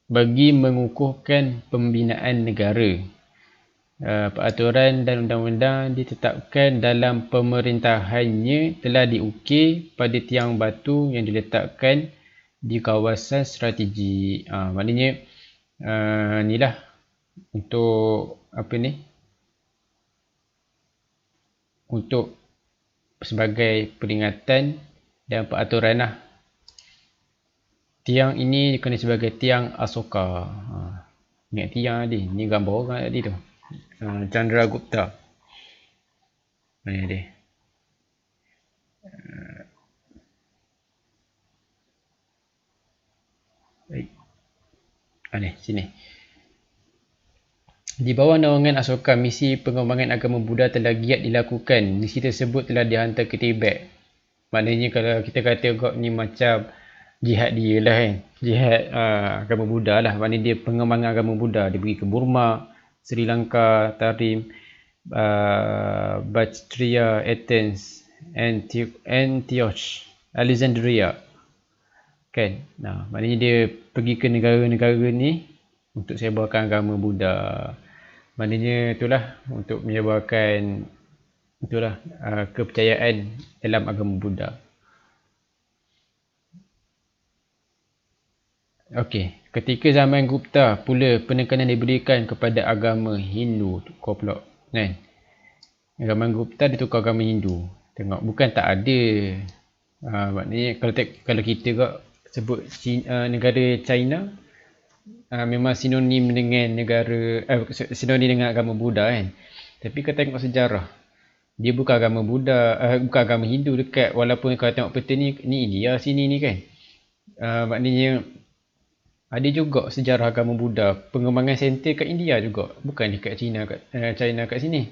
Bagi mengukuhkan pembinaan negara, peraturan dan undang-undang ditetapkan dalam pemerintahannya telah diukir pada tiang batu yang diletakkan di kawasan strategi. Maknanya ni lah untuk apa ni, untuk sebagai peringatan dan peraturan lah. Tiang ini dikenali sebagai tiang Asoka. Ingat tiang tadi, ni gambar orang tadi tu, Chandragupta. Mana dia? Ni sini. Di bawah naungan Asoka, misi pengembangan agama Buddha telah giat dilakukan. Misi tersebut telah dihantar ke Tibet. Maknanya kalau kita kata kok ni macam jihad dia lah kan. Jihad agama Buddha lah. Maknanya dia pengembangan agama Buddha. Dia pergi ke Burma, Sri Lanka, Tarim, Bactria, Athens, Antioch, Alexandria kan. Maknanya dia pergi ke negara-negara ni untuk sebarkan agama Buddha. Maknanya itulah untuk menyebarkan itulah kepercayaan dalam agama Buddha. Okey, ketika zaman Gupta pula penekanan diberikan kepada agama Hindu. Tukar pula kan. Zaman Gupta ditukar agama Hindu. Tengok, bukan tak ada. Maknanya kalau kita kok sebut negara China, memang sinonim dengan negara sinonim dengan agama Buddha kan. Tapi kalau tengok sejarah, dia bukan agama Buddha, bukan agama Hindu dekat. Walaupun kalau tengok peta ni India sini ni kan. Maknanya ada juga sejarah agama Buddha, pengembangan center kat India juga, bukan dekat China kat sini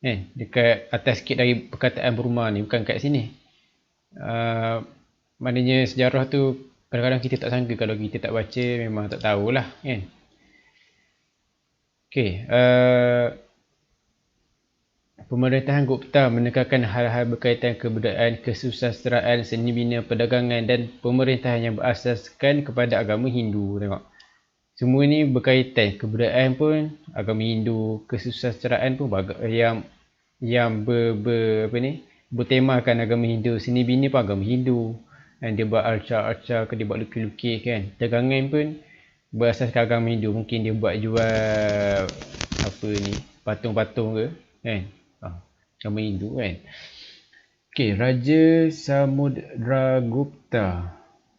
kan. Dekat atas sikit dari perkataan Burma ni, bukan kat sini. Maknanya sejarah tu kadang-kadang kita tak sangka, kalau kita tak baca memang tak tahulah kan. Okey, pemerintahan Gupta menekankan hal-hal berkaitan kebudayaan, kesusasteraan, seni bina, perdagangan dan pemerintahan yang berasaskan kepada agama Hindu. Tengok, semua ni berkaitan. Kebudayaan pun agama Hindu, kesusasteraan pun yang bertemakan agama Hindu, seni bina pun agama Hindu. Dan dia buat arca-arca ke, dia buat lukis-lukis kan. Dagangan pun berasaskan agama Hindu. Mungkin dia buat jual apa ni, patung-patung ke kan. Agama Hindu kan. Okey, Raja Samudragupta.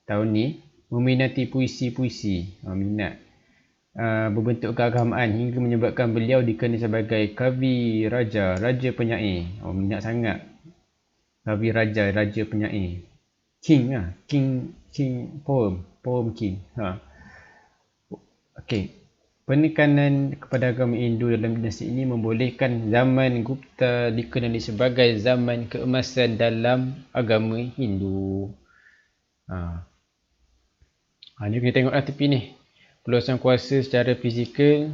tahun ni meminati puisi-puisi, minat berbentuk keagamaan hingga menyebabkan beliau dikenali sebagai Kavi Raja, Raja Penyair. Minat sangat. Kavi Raja, Raja Penyair. King lah. King poem King. Okey. Penekanan kepada agama Hindu dalam dinasti ini membolehkan zaman Gupta dikenali sebagai zaman keemasan dalam agama Hindu. Ni kita tengoklah tepi ni. Peluasan kuasa secara fizikal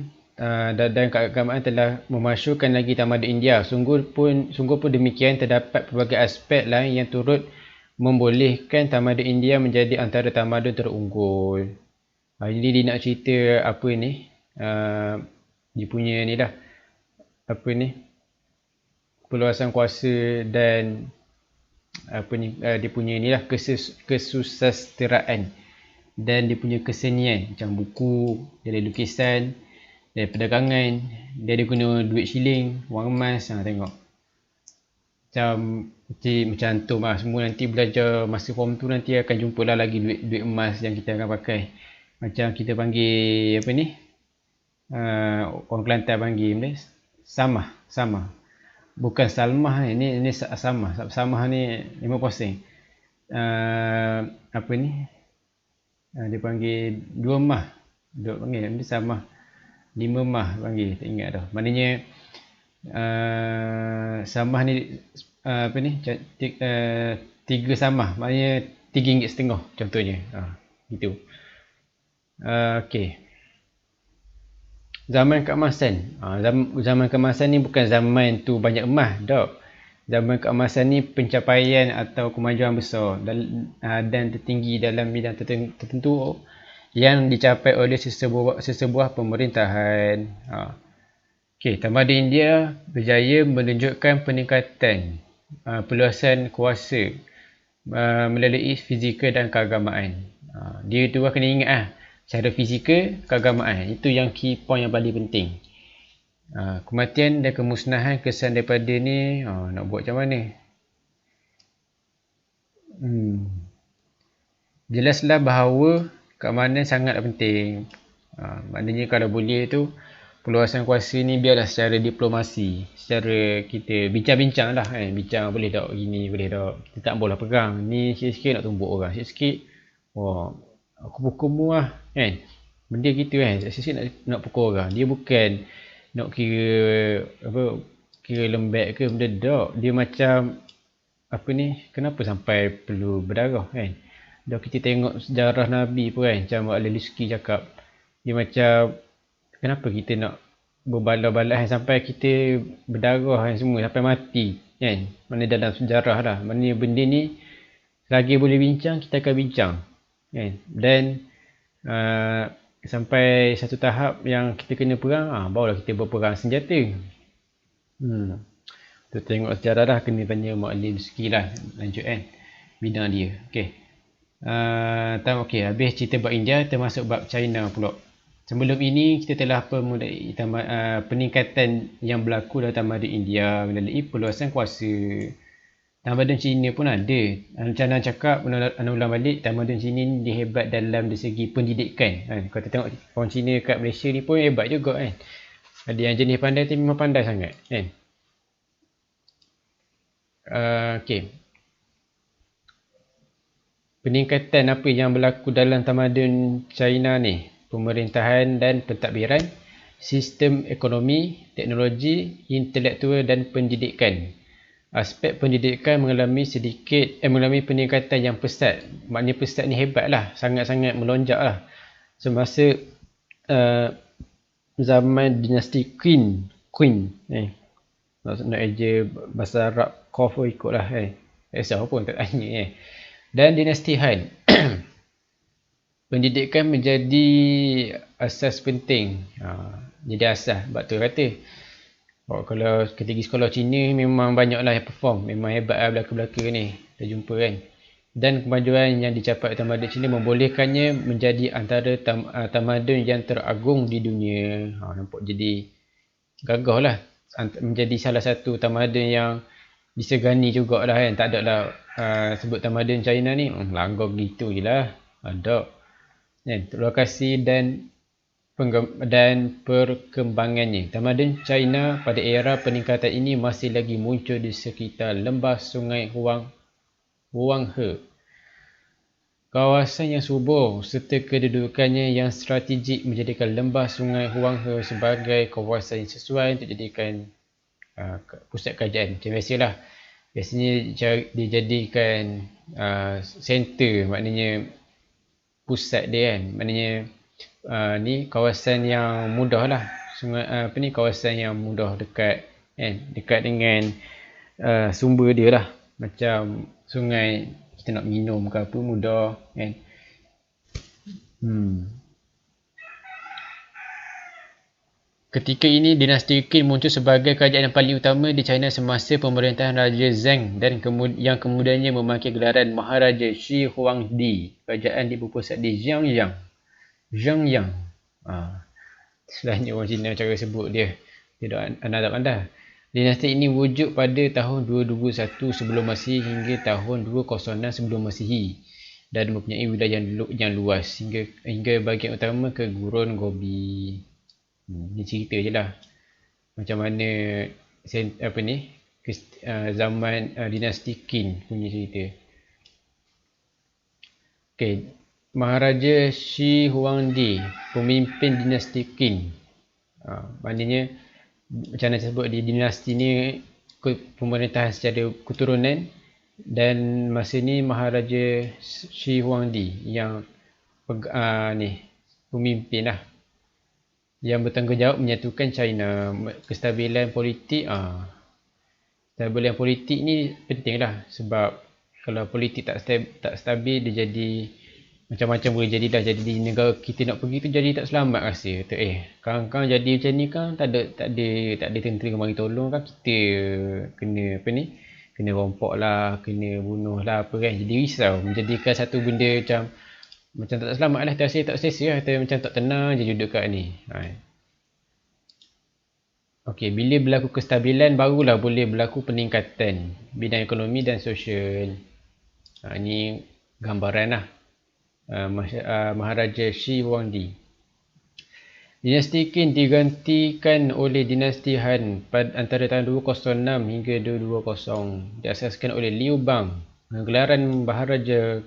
dan keagamaan telah memasyurkan lagi tamadun India. Sungguh pun demikian, terdapat pelbagai aspek lain yang turut membolehkan tamadun India menjadi antara tamadun terunggul. Jadi dia nak cerita apa ni? Dia punya ni lah. Apa ni? Peluasan kuasa dan apa ni? Dia punya ni lah kesusasteraan dan dia punya kesenian, macam buku, dia ada lukisan, dia ada perdagangan, dia ada guna duit shilling, wang emas. Tengok macam tu lah. Semua nanti belajar masa form tu nanti akan jumpa lah lagi duit emas yang kita akan pakai. Macam kita panggil apa ni, orang Kelantan panggil benda samah, bukan salmah ni, ini samah ni 5%. Apa ni, dia panggil 2 mah, panggil dia samah 5 mah panggil, tak ingat dah. Maknanya samah ni apa ni, 3 samah, maknanya RM3.50 contohnya. Gitu. Okey. Zaman keemasan. Zaman keemasan ni bukan zaman tu banyak emas, tak. Zaman keemasan ni pencapaian atau kemajuan besar dan tertinggi dalam bidang tertentu yang dicapai oleh sesebuah pemerintahan. Okey, tamadun India berjaya menunjukkan peningkatan peluasan kuasa melalui fizikal dan keagamaan. Dia tu kena ingat secara fizikal, keagamaan. Itu yang key point yang paling penting. Kematian dan kemusnahan kesan daripada ni nak buat macam mana? Jelaslah bahawa keamanan sangat penting. Maknanya kalau boleh tu peluasan kuasa ni biarlah secara diplomasi, secara kita bincang-bincang lah kan. Bincang boleh tak gini, boleh tak, kita tak boleh pegang ni, sikit-sikit nak tumbuk orang, sikit-sikit aku pukul mu lah kan. Benda gitu kan, sikit-sikit nak pukul orang. Dia bukan nak kira lembek ke benda, tak. Dia macam apa ni, kenapa sampai perlu berdarah kan. Dah kita tengok sejarah Nabi pun kan, macam Al-Liski cakap, dia macam kenapa kita nak berbalas-balas sampai kita berdarah kan, semua sampai mati kan. Mana dalam sejarah lah, mana benda ni selagi boleh bincang kita akan bincang kan. Dan sampai satu tahap yang kita kena perang, barulah kita berperang senjata. Tu tengok sejarah dah, kena tanya Mak Alim sikit lah, lanjut kan bidang dia. Okey, habis cerita bab India, termasuk bab China pula. Sebelum ini kita telah memulai peningkatan yang berlaku dalam tamadun India melalui peluasan kuasa. Tamadun Cina pun ada. Macam cakap, Ana ulang balik, tamadun Cina ni dia hebat dalam segi pendidikan kan. Kalau kita tengok orang Cina kat Malaysia ni pun hebat juga kan. Ada yang jenis pandai tu memang pandai sangat kan. Okey. Peningkatan apa yang berlaku dalam tamadun China ni? Pemerintahan dan pentadbiran, sistem ekonomi, teknologi, intelektual dan pendidikan. Aspek pendidikan mengalami peningkatan yang pesat. Maknanya pesat ni hebat lah, sangat-sangat melonjak lah. Semasa zaman dinasti Qin nak eja bahasa Arab, Qaf ikut lah siapa pun tak tanya Dan dinasti Han. Pendidikan menjadi asas penting. Jadi asas, sebab tu kata kalau kita pergi sekolah Cina memang banyaklah yang perform, memang hebat lah belaka-belaka ni kita jumpa kan. Dan kemajuan yang dicapai tamadun Cina membolehkannya menjadi antara tamadun yang teragung di dunia. Nampak jadi gagah lah, menjadi salah satu tamadun yang disegani jugalah kan. Tak ada lah sebut tamadun China ni langgar gitu je lah. Ada. Lokasi dan perkembangannya. Tamadun China pada era peningkatan ini masih lagi muncul di sekitar lembah sungai Huanghe. Kawasan yang subur serta kedudukannya yang strategik menjadikan lembah sungai Huanghe sebagai kawasan yang sesuai untuk dijadikan pusat kerajaan. Macam biasalah. Biasanya dijadikan center, maknanya pusat dia kan. Maknanya ni kawasan yang mudah lah. Sungai kawasan yang mudah dekat dengan sumber dia lah. Macam sungai kita nak minum ke apa mudah kan. Ketika ini dinasti Qin muncul sebagai kerajaan yang paling utama di China semasa pemerintahan Raja Zheng dan yang kemudiannya memakai gelaran Maharaja Shi Huangdi. Kerajaan di berpusat di Xiangyang. Selainnya orang Cina cara sebut dia. Tidak anda pandai. Dinasti ini wujud pada tahun 221 sebelum Masihi hingga tahun 206 sebelum Masihi dan mempunyai wilayah yang luas hingga bahagian utama ke Gurun Gobi. Ni cerita je lah macam mana zaman dinasti Qin punya cerita. Maharaja Shi Huangdi, pemimpin dinasti Qin. Maknanya macam mana saya sebut, di dinasti ni pemerintahan secara keturunan, dan masa ni Maharaja Shi Huangdi yang pemimpin lah, yang bertanggungjawab menyatukan China. Kestabilan politik kestabilan politik ni penting lah, sebab kalau politik tak stabil, dia jadi macam-macam boleh jadilah. Jadi di negara kita nak pergi tu jadi tak selamat rasa. Kang jadi macam ni kan, tak ada tentera mari tolong kan, kita kena kena rompok lah, kena bunuh lah apa kan. Jadi risau, menjadikan satu benda macam tak selamat lah, terasa tak selesa lah, macam tak tenang je duduk kat ni. Bila berlaku kestabilan, barulah boleh berlaku peningkatan bidang ekonomi dan sosial. Ini gambaran lah Maharaja Shi Huangdi. Dinasti Qin digantikan oleh dinasti Han pada antara tahun 206 hingga 220. Diasaskan oleh Liu Bang dengan gelaran Maharaja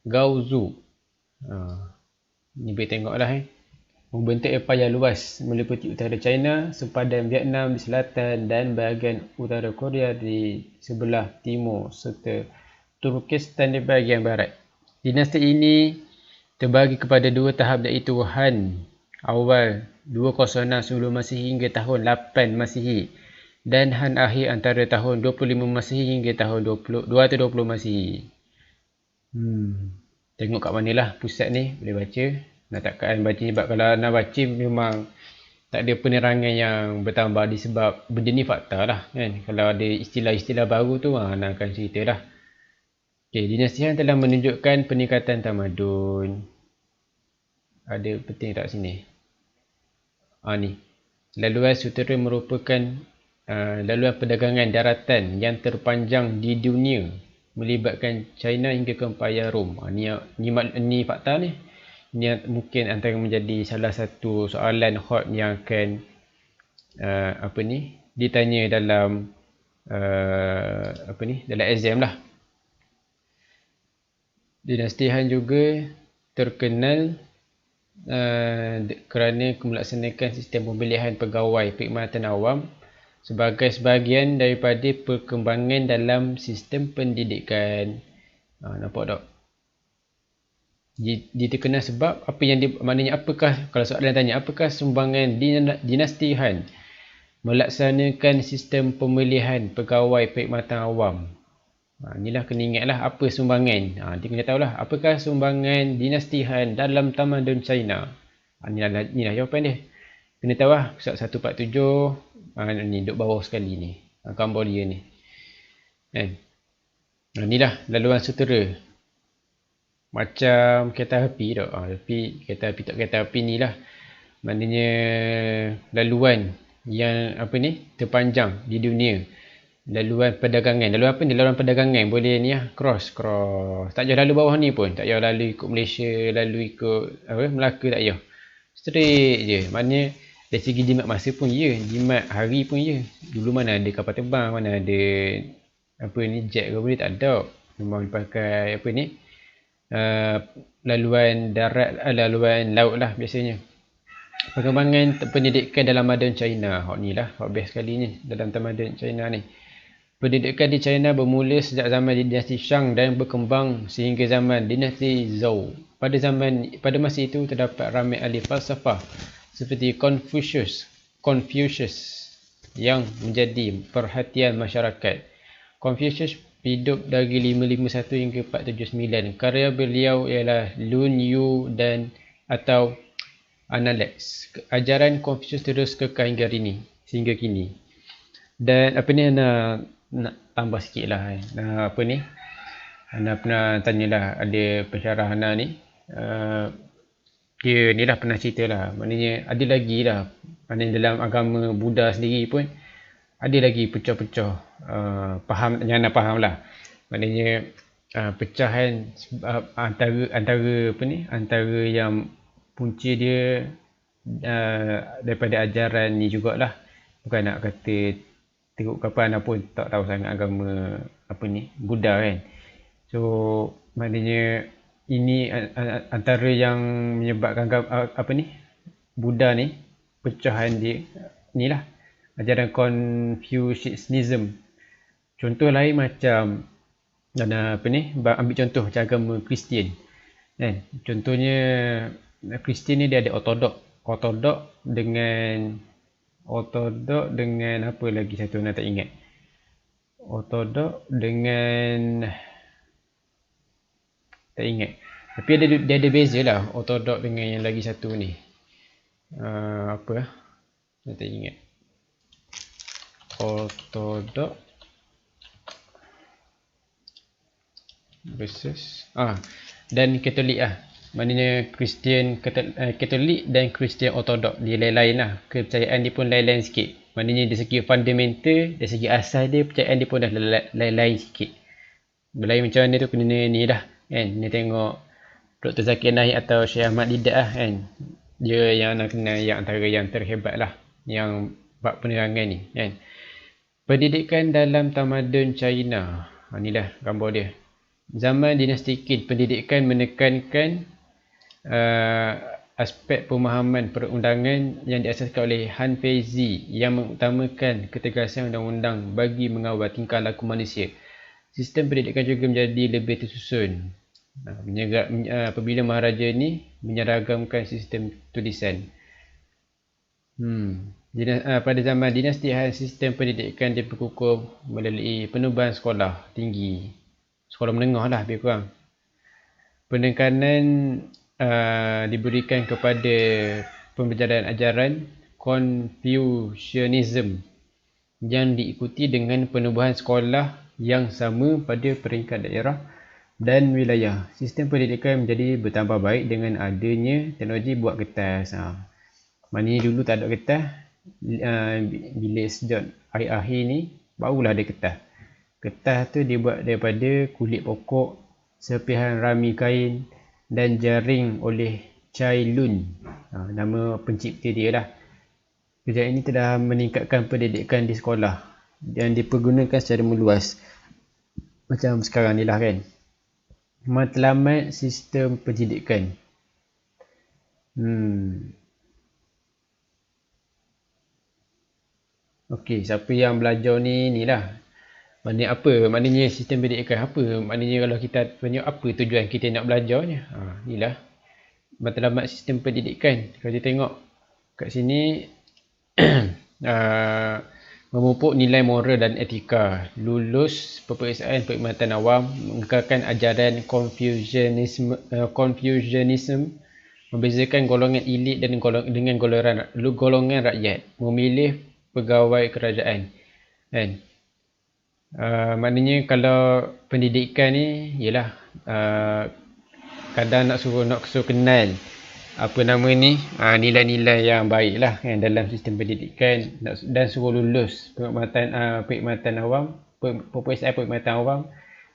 Gaozu. Ni boleh tengok lah membentuk empayar luas meliputi utara China, sempadan Vietnam di selatan dan bahagian utara Korea di sebelah timur serta Turkestan di bahagian barat. Dinasti ini terbagi kepada dua tahap, iaitu Han awal 206 sebelum Masihi hingga tahun 8 Masihi dan Han akhir antara tahun 25 Masihi hingga tahun 220 Masihi. Tengok kat mana lah pusat ni, boleh baca. Takkan baca ni, sebab kalau nak baca memang tak ada penerangan yang bertambah disebab benda ni fakta lah kan. Kalau ada istilah-istilah baru tu nak akan cerita lah. Dinasti Han telah menunjukkan peningkatan tamadun. Ada penting tak sini? Ni. Laluan sutera merupakan laluan perdagangan daratan yang terpanjang di dunia, melibatkan China hingga ke Empayar Rom. Ni fakta ni. Ini mungkin antara menjadi salah satu soalan hot yang akan ditanya dalam dalam exam lah. Dinasti Han juga terkenal kerana melaksanakan sistem pemilihan pegawai perkhidmatan awam sebagai sebahagian daripada perkembangan dalam sistem pendidikan. Nampak tak? Dia terkenal sebab apa yang maknanya apakah, kalau soalan tanya apakah sumbangan dinasti Han melaksanakan sistem pemilihan pegawai perkhidmatan awam. Inilah kena ingatlah apa sumbangan. Dia kena tahulah apakah sumbangan dinasti Han dalam tamadun China. Inilah jawapan dia. Kena tahu lah 147. Ni duduk bawah sekali ni, Cambodia ni. Inilah laluan sutera. Macam kereta api tak? Kereta api ni lah. Maknanya laluan yang terpanjang di dunia. laluan perdagangan. Laluan apa ni? Laluan perdagangan boleh ni lah, cross. Tak payah lalu bawah ni pun, tak payah lalu ikut Malaysia, lalu ikut apa Melaka, tak payah. Straight je. Maknanya dari segi jimat masa pun ya, jimat hari pun ya. Dulu mana ada kapal terbang, mana ada apa ni jet ke boleh, tak ada. Memang pakai apa ni laluan darat, laluan laut lah biasanya. Perkembangan pendidikan dalam moden China. Ni lah, hot best sekali ni dalam tamadun China ni. Pendidikan di China bermula sejak zaman dinasti Shang dan berkembang sehingga zaman dinasti Zhou. Pada masa itu terdapat ramai ahli falsafah seperti Confucius yang menjadi perhatian masyarakat. Confucius hidup dari 551 hingga 479. Karya beliau ialah Lun Yu dan atau Analects. Ajaran Confucius terus kekal sehingga kini. Dan apa ni nak tambah sikit lah apa ni Ana pernah tanyalah ada pensyarah Ana ni, dia ni lah pernah cerita lah, maknanya ada lagi lah, maknanya dalam agama Buddha sendiri pun ada lagi pecah-pecah faham yang Ana faham lah, maknanya pecahan antara apa ni, antara yang punca dia daripada ajaran ni jugalah. Bukan nak kata teruk ke apa, Ana pun tak tahu sangat agama apa ni Buddha kan. So maknanya ini antara yang menyebabkan apa ni Buddha ni pecahan dia ni lah, ajaran Confucianism. Contoh lain macam apa ni, ambil contoh macam agama Kristian kan. Contohnya Kristian ni dia ada ortodok dengan apa lagi satu nak tak ingat. Ortodok dengan tak ingat. Tapi dia ada beza lah ortodok dengan yang lagi satu ni. Apa lah? Nak tak ingat. Ortodok versus dan Katolik lah. Maknanya Kristian Katolik dan Kristian Ortodok dia lain-lain lah. Kepercayaan dia pun lain-lain sikit. Maknanya dari segi fundamental, dari segi asal dia, percayaan dia pun dah lain-lain sikit. Berlain macam mana tu kena ni dah kan. Ni tengok Dr. Zakir Naik atau Syekh Ahmad Didat lah kan. Dia yang nak kenal yang antara yang terhebat lah yang bab penerangan ni kan. Pendidikan dalam tamadun China. Inilah gambar dia. Zaman dinasti Qin, pendidikan menekankan aspek pemahaman perundangan yang diasaskan oleh Han Feizi yang mengutamakan ketegasan undang-undang bagi mengawal tingkah laku manusia. Sistem pendidikan juga menjadi lebih tersusun apabila Maharaja ni menyeragamkan sistem tulisan. Pada zaman dinasti Han, sistem pendidikan diperkukuh melalui penubuhan sekolah tinggi, sekolah menengah lah lebih kurang. Penekanan diberikan kepada pembelajaran ajaran Confucianism yang diikuti dengan penubuhan sekolah yang sama pada peringkat daerah dan wilayah. Sistem pendidikan menjadi bertambah baik dengan adanya teknologi buat kertas. Maknanya dulu tak ada kertas, bila sejak akhir-akhir ni barulah ada kertas. Kertas tu dibuat daripada kulit pokok, serpihan rami kain dan jaring oleh Cai Lun. Nama pencipta dia lah. Kerjaan ini telah meningkatkan pendidikan di sekolah dan dipergunakan secara meluas. Macam sekarang ni lah kan. Matlamat sistem pendidikan. Okey, siapa yang belajar ni lah. Maknanya apa? Maknanya sistem pendidikan apa? Maknanya kalau kita tanya apa tujuan kita nak belajarnya? Inilah matlamat sistem pendidikan. Kalau kita tengok kat sini memupuk nilai moral dan etika, lulus peperiksaan perkhidmatan awam, mengekalkan ajaran Confucianism, membezakan golongan elit dan dengan golongan rakyat, memilih pegawai kerajaan kan. Maknanya kalau pendidikan ni ialah kadang nak suruh kenal apa nama ni, nilai-nilai yang baik lah kan, dalam sistem pendidikan, dan suruh lulus perkhidmatan awam, peperiksaan perkhidmatan awam.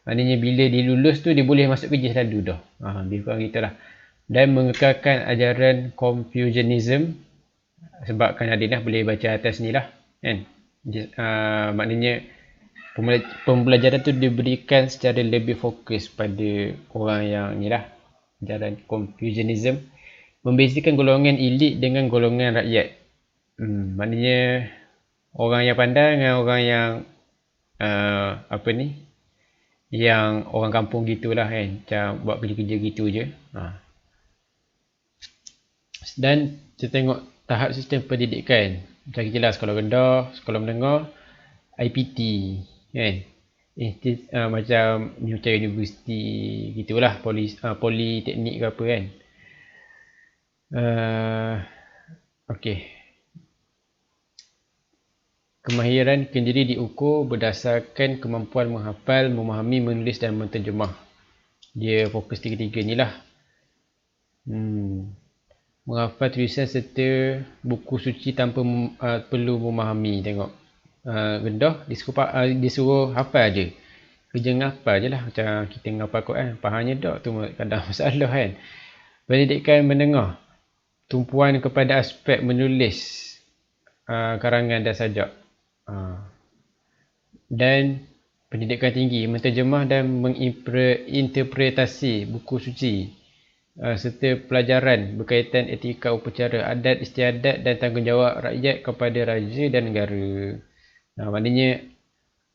Maknanya bila dia lulus tu dia boleh masuk kerja selalu dah. Lebih kurang gitulah. Dan mengekalkan ajaran Confucianism, sebab kan Adinah boleh baca atas ni lah kan. Maknanya pembelajaran tu diberikan secara lebih fokus pada orang yang ni lah, ajaran Confucianism, membezakan golongan elit dengan golongan rakyat. Maknanya orang yang pandai dengan orang yang yang orang kampung gitulah kan, macam buat kerja-kerja gitu je. Dan kita tengok tahap sistem pendidikan, macam kita lah sekolah rendah, sekolah menengah, IPT kan, macam universiti gitulah, politeknik ke apa kan. Okey. Kemahiran kendiri diukur berdasarkan kemampuan menghafal, memahami, menulis dan menterjemah. Dia fokus tiga-tiga ni lah. Menghafal tulisan serta buku suci tanpa perlu memahami. Tengok. Rendah, dia suruh hafal je. Kerja ngapal je lah. Macam kita ngapal Quran. Fahamnya tak tu kadang masalah kan. Pendidikan menengah, tumpuan kepada aspek menulis karangan dan sajak. Dan pendidikan tinggi, menterjemah dan menginterpretasi buku suci, serta pelajaran berkaitan etika upacara, adat istiadat dan tanggungjawab rakyat kepada raja dan negara. Maknanya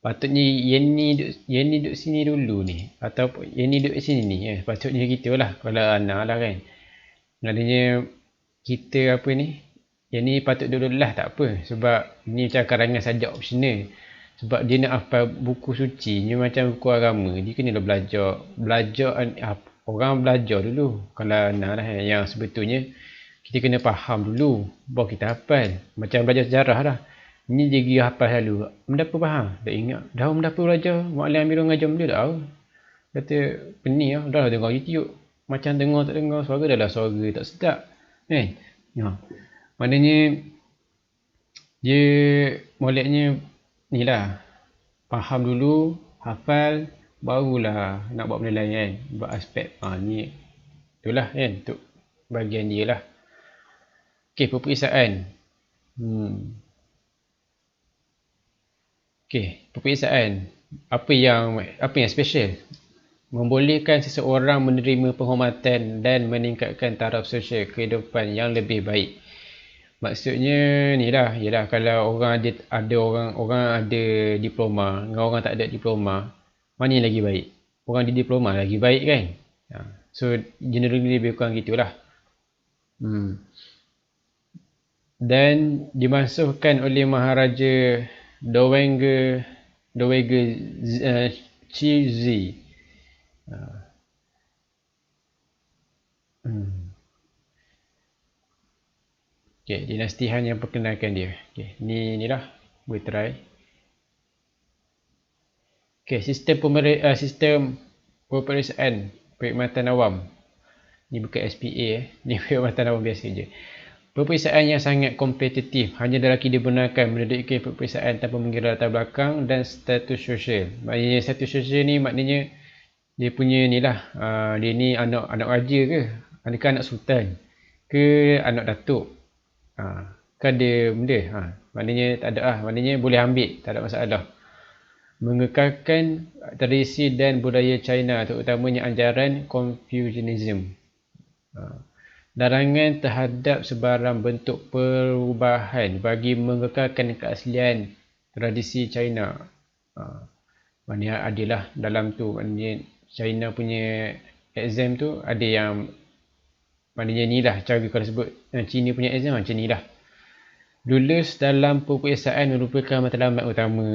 patutnya yang ni duduk sini dulu ni, atau yang ni duduk sini ni, patutnya gitulah kalau anak lah kan. Maknanya kita yang ni patut dulu lah, tak apa, sebab ni macam karangan sajak optional. Sebab dia nak hafal buku suci ni macam buku agama, dia kena belajar orang belajar dulu. Kalau nak lah yang sebetulnya kita kena faham dulu baru kita hafal. Macam belajar sejarah lah, ni dia pergi hafal selalu, mendapa faham, tak ingat dah mendapa belajar, Maklim Amirul ngajar benda dah kata pening lah, dah dengar YouTube, macam dengar tak dengar suara, dah lah suara tak sedap kan. Maknanya dia moleknya ni lah, faham dulu, hafal, barulah nak buat benda lain kan, buat aspek ni itulah kan, untuk bahagian dia lah. Okey, peperiksaan. Peperiksaan apa yang special? Membolehkan seseorang menerima penghormatan dan meningkatkan taraf sosial kehidupan yang lebih baik. Maksudnya ni lah, ialah kalau orang ada diploma dengan orang tak ada diploma, mana yang lagi baik? Orang ada diploma lagi baik kan? So generally lebih kurang gitulah. Dan dimasukkan oleh Maharaja Dowager Chizhi. Dinasti Han yang perkenalkan dia. Ni lah, boleh try. Sistem peperiksaan perkhidmatan awam. Ni bukan SPA ni perkhidmatan awam biasa je. Peperiksaan yang sangat kompetitif, hanya lelaki dibenarkan menduduki peperiksaan tanpa mengira latar belakang dan status sosial. Maknanya status sosial ni maknanya dia punya ni lah, dia ni anak raja ke, adakah anak sultan ke, anak datuk, kan dia benda, maknanya tak ada lah, maknanya boleh ambil, tak ada masalah. Mengekalkan tradisi dan budaya China, terutamanya ajaran Confucianism. Larangan terhadap sebarang bentuk perubahan bagi mengekalkan keaslian tradisi China. Maknanya adalah dalam tu, maknanya China punya exam tu ada yang maknanya ni lah cara kalau sebut China punya exam macam ni lah. Lulus dalam peperiksaan merupakan matlamat utama.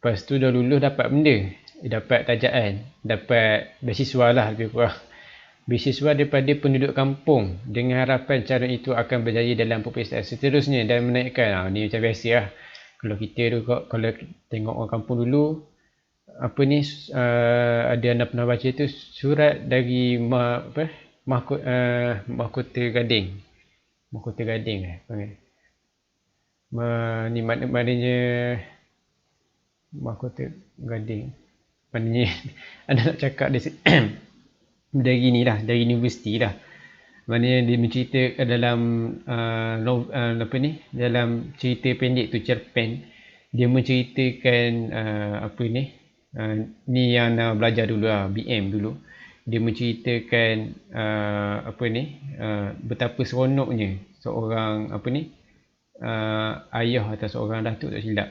Lepas tu dah lulus dapat benda, dapat tajaan, dapat beasiswa lah lebih kurang. Beasiswa daripada penduduk kampung dengan harapan cara itu akan berjaya dalam peperiksaan seterusnya dan menaikkan. Ni macam biasa lah. Kalau kita tu, kalau tengok orang kampung dulu, apa ni, ada anda pernah baca tu surat dari Mahkota Gading. Mahkota Gading panggil. Ni maknanya Mahkota Gading. Maknanya anda nak cakap dari ni lah, dari universiti lah. Maknanya dia menceritakan dalam dalam cerita pendek tu, cerpen, dia menceritakan ni yang nak belajar dulu lah, BM dulu. Dia menceritakan betapa seronoknya seorang ayah atau seorang datuk tak silap,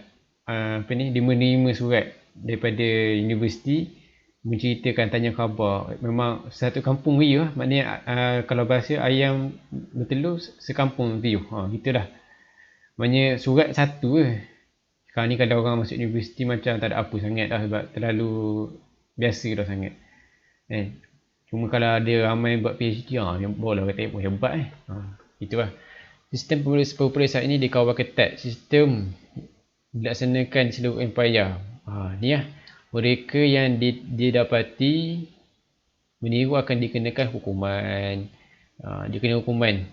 dia menerima surat daripada universiti menceritakan tanya khabar. Memang satu kampung view lah. Maknanya kalau bahasa ayam bertelur sekampung view. Gitulah. Maknanya surat satu je. Sekarang ni kalau orang masuk universiti macam tak ada apa sangat lah, sebab terlalu biasa dah sangat. Cuma kalau ada ramai buat PhD, boleh kata hebat itulah. Sistem peperiksaan ini dikawal ketat. Sistem dilaksanakan seluruh empayar. Ni lah. Mereka yang didapati meniru akan dikenakan hukuman. Dikena hukuman.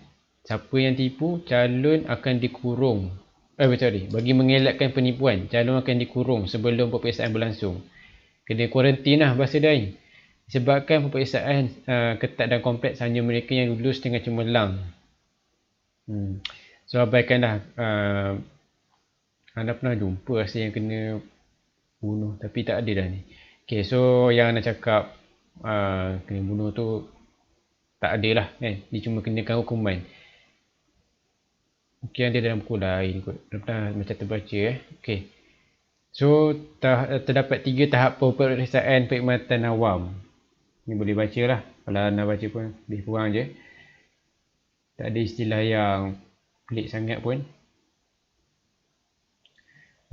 Siapa yang tipu, calon akan dikurung. Bagi mengelakkan penipuan, calon akan dikurung sebelum peperiksaan berlangsung. Kena kuarantin lah bahasa lain. Disebabkan peperiksaan ketat dan kompleks, hanya mereka yang lulus dengan cemerlang. So abaikanlah. Anda pernah jumpa rasa yang kena bunuh, tapi tak ada dah ni. Okay, so yang nak cakap kena bunuh tu tak ada lah kan. Dia cuma kenakan hukuman. Mungkin ada dalam buku lain kot. Pernah macam terbaca Okay. So terdapat 3 tahap peperiksaan perkhidmatan awam. Ni boleh baca lah. Kalau anda baca pun lebih kurang je. Tak ada istilah yang pelik sangat pun.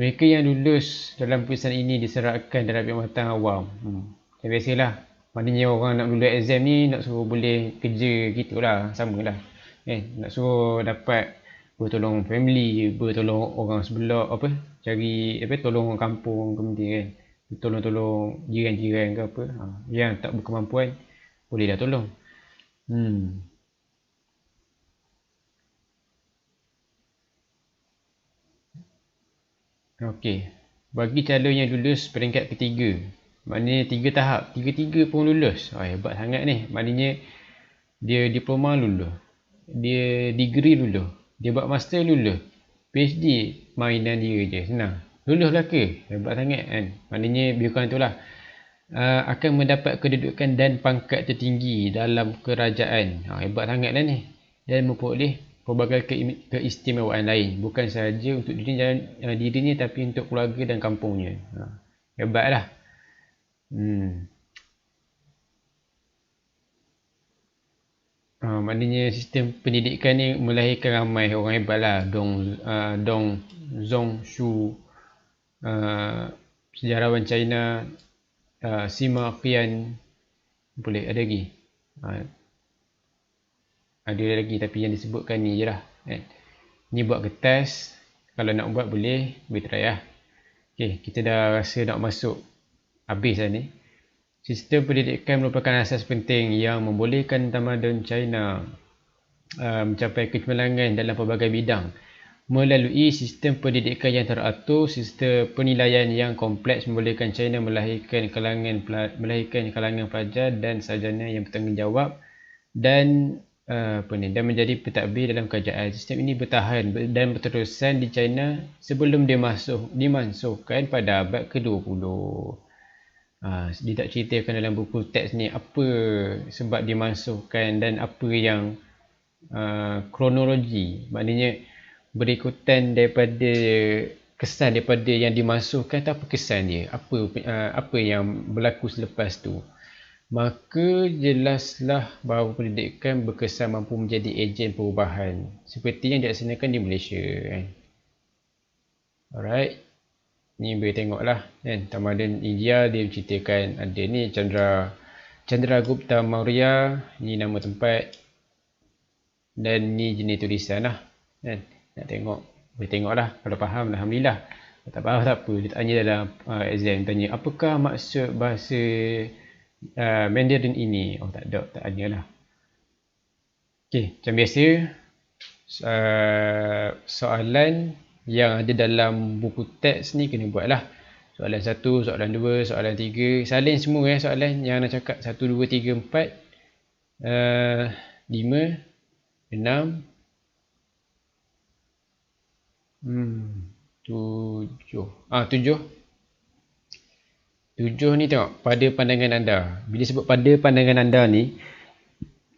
Mereka yang lulus dalam peperiksaan ini diserahkan dalam perkhidmatan awam. Macam biasalah. Maknanya orang nak lulus exam ni nak suruh boleh kerja gitulah. Sama lah. Nak suruh dapat bertolong family, bertolong orang sebelah, cari tolong orang kampung kemudian kan. Tolong-tolong jiran-jiran ke apa. Yang tak berkemampuan boleh dah tolong. Okey. Bagi calon yang lulus peringkat ketiga, maknanya 3 tahap, 3 pun lulus. Hebat sangat ni. Maknanya dia diploma lulus, dia degree lulus, dia buat master lulus, PhD mainan dia je, senang. Lulus lah ke? Hebat sangat kan. Maknanya bukan tu lah. Akan mendapat kedudukan dan pangkat tertinggi dalam kerajaan. Hebat sangat lah ni. Dan memperoleh pelbagai keistimewaan lain. Bukan sahaja untuk dirinya tapi untuk keluarga dan kampungnya. Hebat lah. Maknanya sistem pendidikan ni melahirkan ramai orang hebat lah. Dong Zhongshu, sejarawan China, Sima Qian, boleh ada lagi. Ada lagi tapi yang disebutkan ni je lah. Ni buat kertas. Kalau nak buat boleh try lah. Okay, kita dah rasa nak masuk habis lah ni. Sistem pendidikan merupakan asas penting yang membolehkan tamadun China mencapai kecemerlangan dalam pelbagai bidang. Melalui sistem pendidikan yang teratur, sistem penilaian yang kompleks membolehkan China melahirkan kalangan pelajar dan sarjana yang bertanggungjawab dan menjadi pentadbir dalam kerajaan. Sistem ini bertahan dan berterusan di China sebelum dimansuhkan pada abad ke-20. Dia tak ceritakan dalam buku teks ni apa sebab dimansuhkan dan apa yang kronologi, maknanya berikutan daripada kesan daripada yang dimansuhkan tu, apa kesan dia, apa yang berlaku selepas tu. Maka jelaslah bahawa pendidikan berkesan mampu menjadi ejen perubahan seperti yang dilaksanakan di Malaysia kan. Alright, ni boleh tengok lah kan. Tamadun India dia menceritakan ada ni Chandragupta Maurya, ni nama tempat dan ni jenis tulisan lah kan. Nak tengok boleh tengok lah, kalau faham alhamdulillah. Tak faham tak apa, dia tanya dalam exam, tanya apakah maksud bahasa Mandarin ini. Oh tak ada, tak tanya lah. Okay, macam biasa, soalan yang ada dalam buku teks ni kena buat lah. Soalan 1, soalan 2, soalan 3, salin semua soalan yang nak cakap 1, 2, 3, 4, 5, 6, 7. 7 ni tengok, pada pandangan anda. Bila sebut pada pandangan anda ni,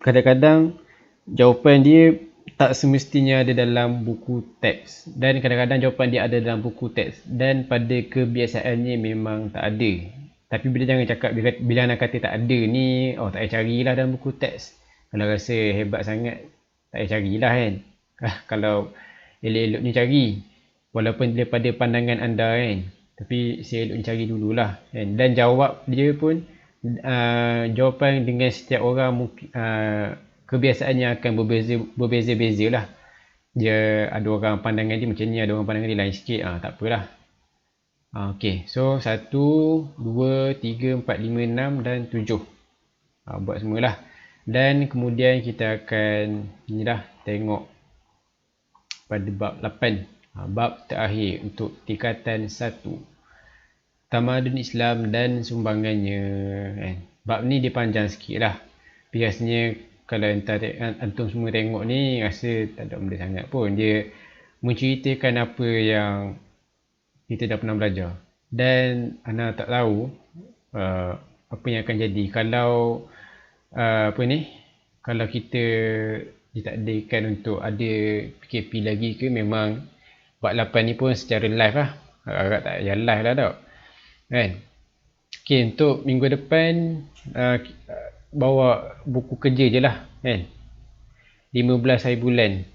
kadang-kadang jawapan dia tak semestinya ada dalam buku teks, dan kadang-kadang jawapan dia ada dalam buku teks, dan pada kebiasaannya memang tak ada. Tapi bila jangan cakap, bila nak kata tak ada ni, oh tak payah carilah dalam buku teks. Kalau rasa hebat sangat, tak payah carilah kan. Kalau elok-eloknya cari, walaupun daripada pandangan anda kan, tapi seeloknya cari dululah kan. Dan jawab dia pun jawapan dengan setiap orang mungkin kebiasaannya akan berbeza-beza lah. Dia ada orang pandangan dia macam ni, ada orang pandangan dia lain sikit, tak apalah. Ok, so 1, 2, 3, 4, 5, 6 dan 7. Buat semualah. Dan kemudian kita akan tengok pada bab 8, bab terakhir untuk tingkatan 1, Tamadun Islam dan sumbangannya kan. Bab ni dia panjang sikit lah. Biasanya kalau antum semua tengok ni, rasa tak ada benda sangat pun. Dia menceritakan apa yang kita dah pernah belajar. Dan anda tak tahu apa yang akan jadi kalau kalau kita ditakdirkan untuk ada PKP lagi ke. Memang bab 8 ni pun secara live lah, agak tak payah live lah tak kan. Ok, untuk minggu depan bawa buku kerja je lah kan. 15 hari bulan,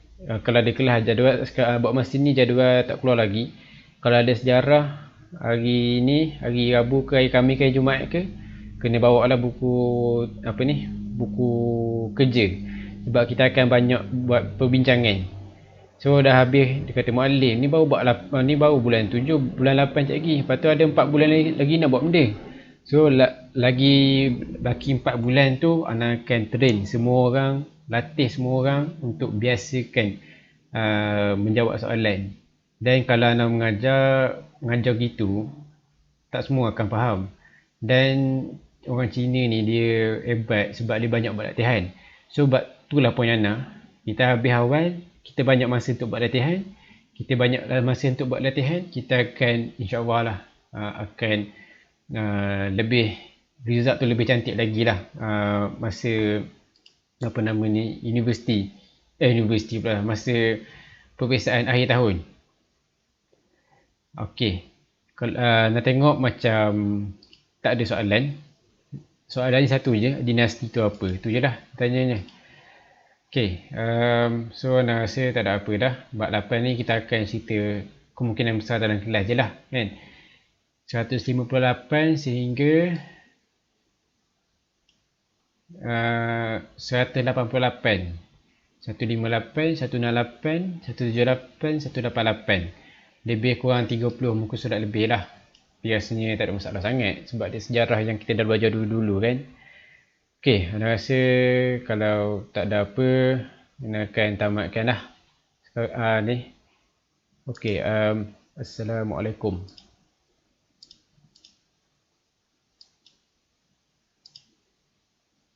kalau ada kelas jadual buat masa ni jadual tak keluar lagi. Kalau ada sejarah hari ni, hari Rabu ke hari Khamis ke hari Jumaat ke, kena bawa lah buku buku kerja, sebab kita akan banyak buat perbincangan. So dah habis, dia kata muallim ni baru bulan 7, bulan 8 cak lagi, lepas tu ada 4 bulan lagi nak buat benda. So lagi baki 4 bulan tu anak akan train semua orang, latih semua orang untuk biasakan menjawab soalan. Dan kalau anak mengajar gitu, tak semua akan faham. Dan orang Cina ni dia hebat sebab dia banyak buat latihan. So itulah poin Ana, kita habis awal, kita banyak masa untuk buat latihan, kita banyak masa untuk buat latihan, kita akan insyaAllah lah akan lebih, result tu lebih cantik lagi lah masa universiti pula, masa peperiksaan akhir tahun. Ok, kalau nak tengok macam tak ada soalan satu je, dinasti tu apa, tu je lah tanyanya. Ok, so nak rasa tak ada apa dah. Bab 8 ni kita akan cerita kemungkinan besar dalam kelas je lah kan. 158 sehingga 188, 158, 168, 178, 188, lebih kurang 30 muka surat lebih lah. Biasanya tak ada masalah sangat sebab dia sejarah yang kita dah belajar dulu-dulu kan. Ok, anda rasa kalau tak ada apa, anda akan tamatkan lah ni. Ok, Assalamualaikum.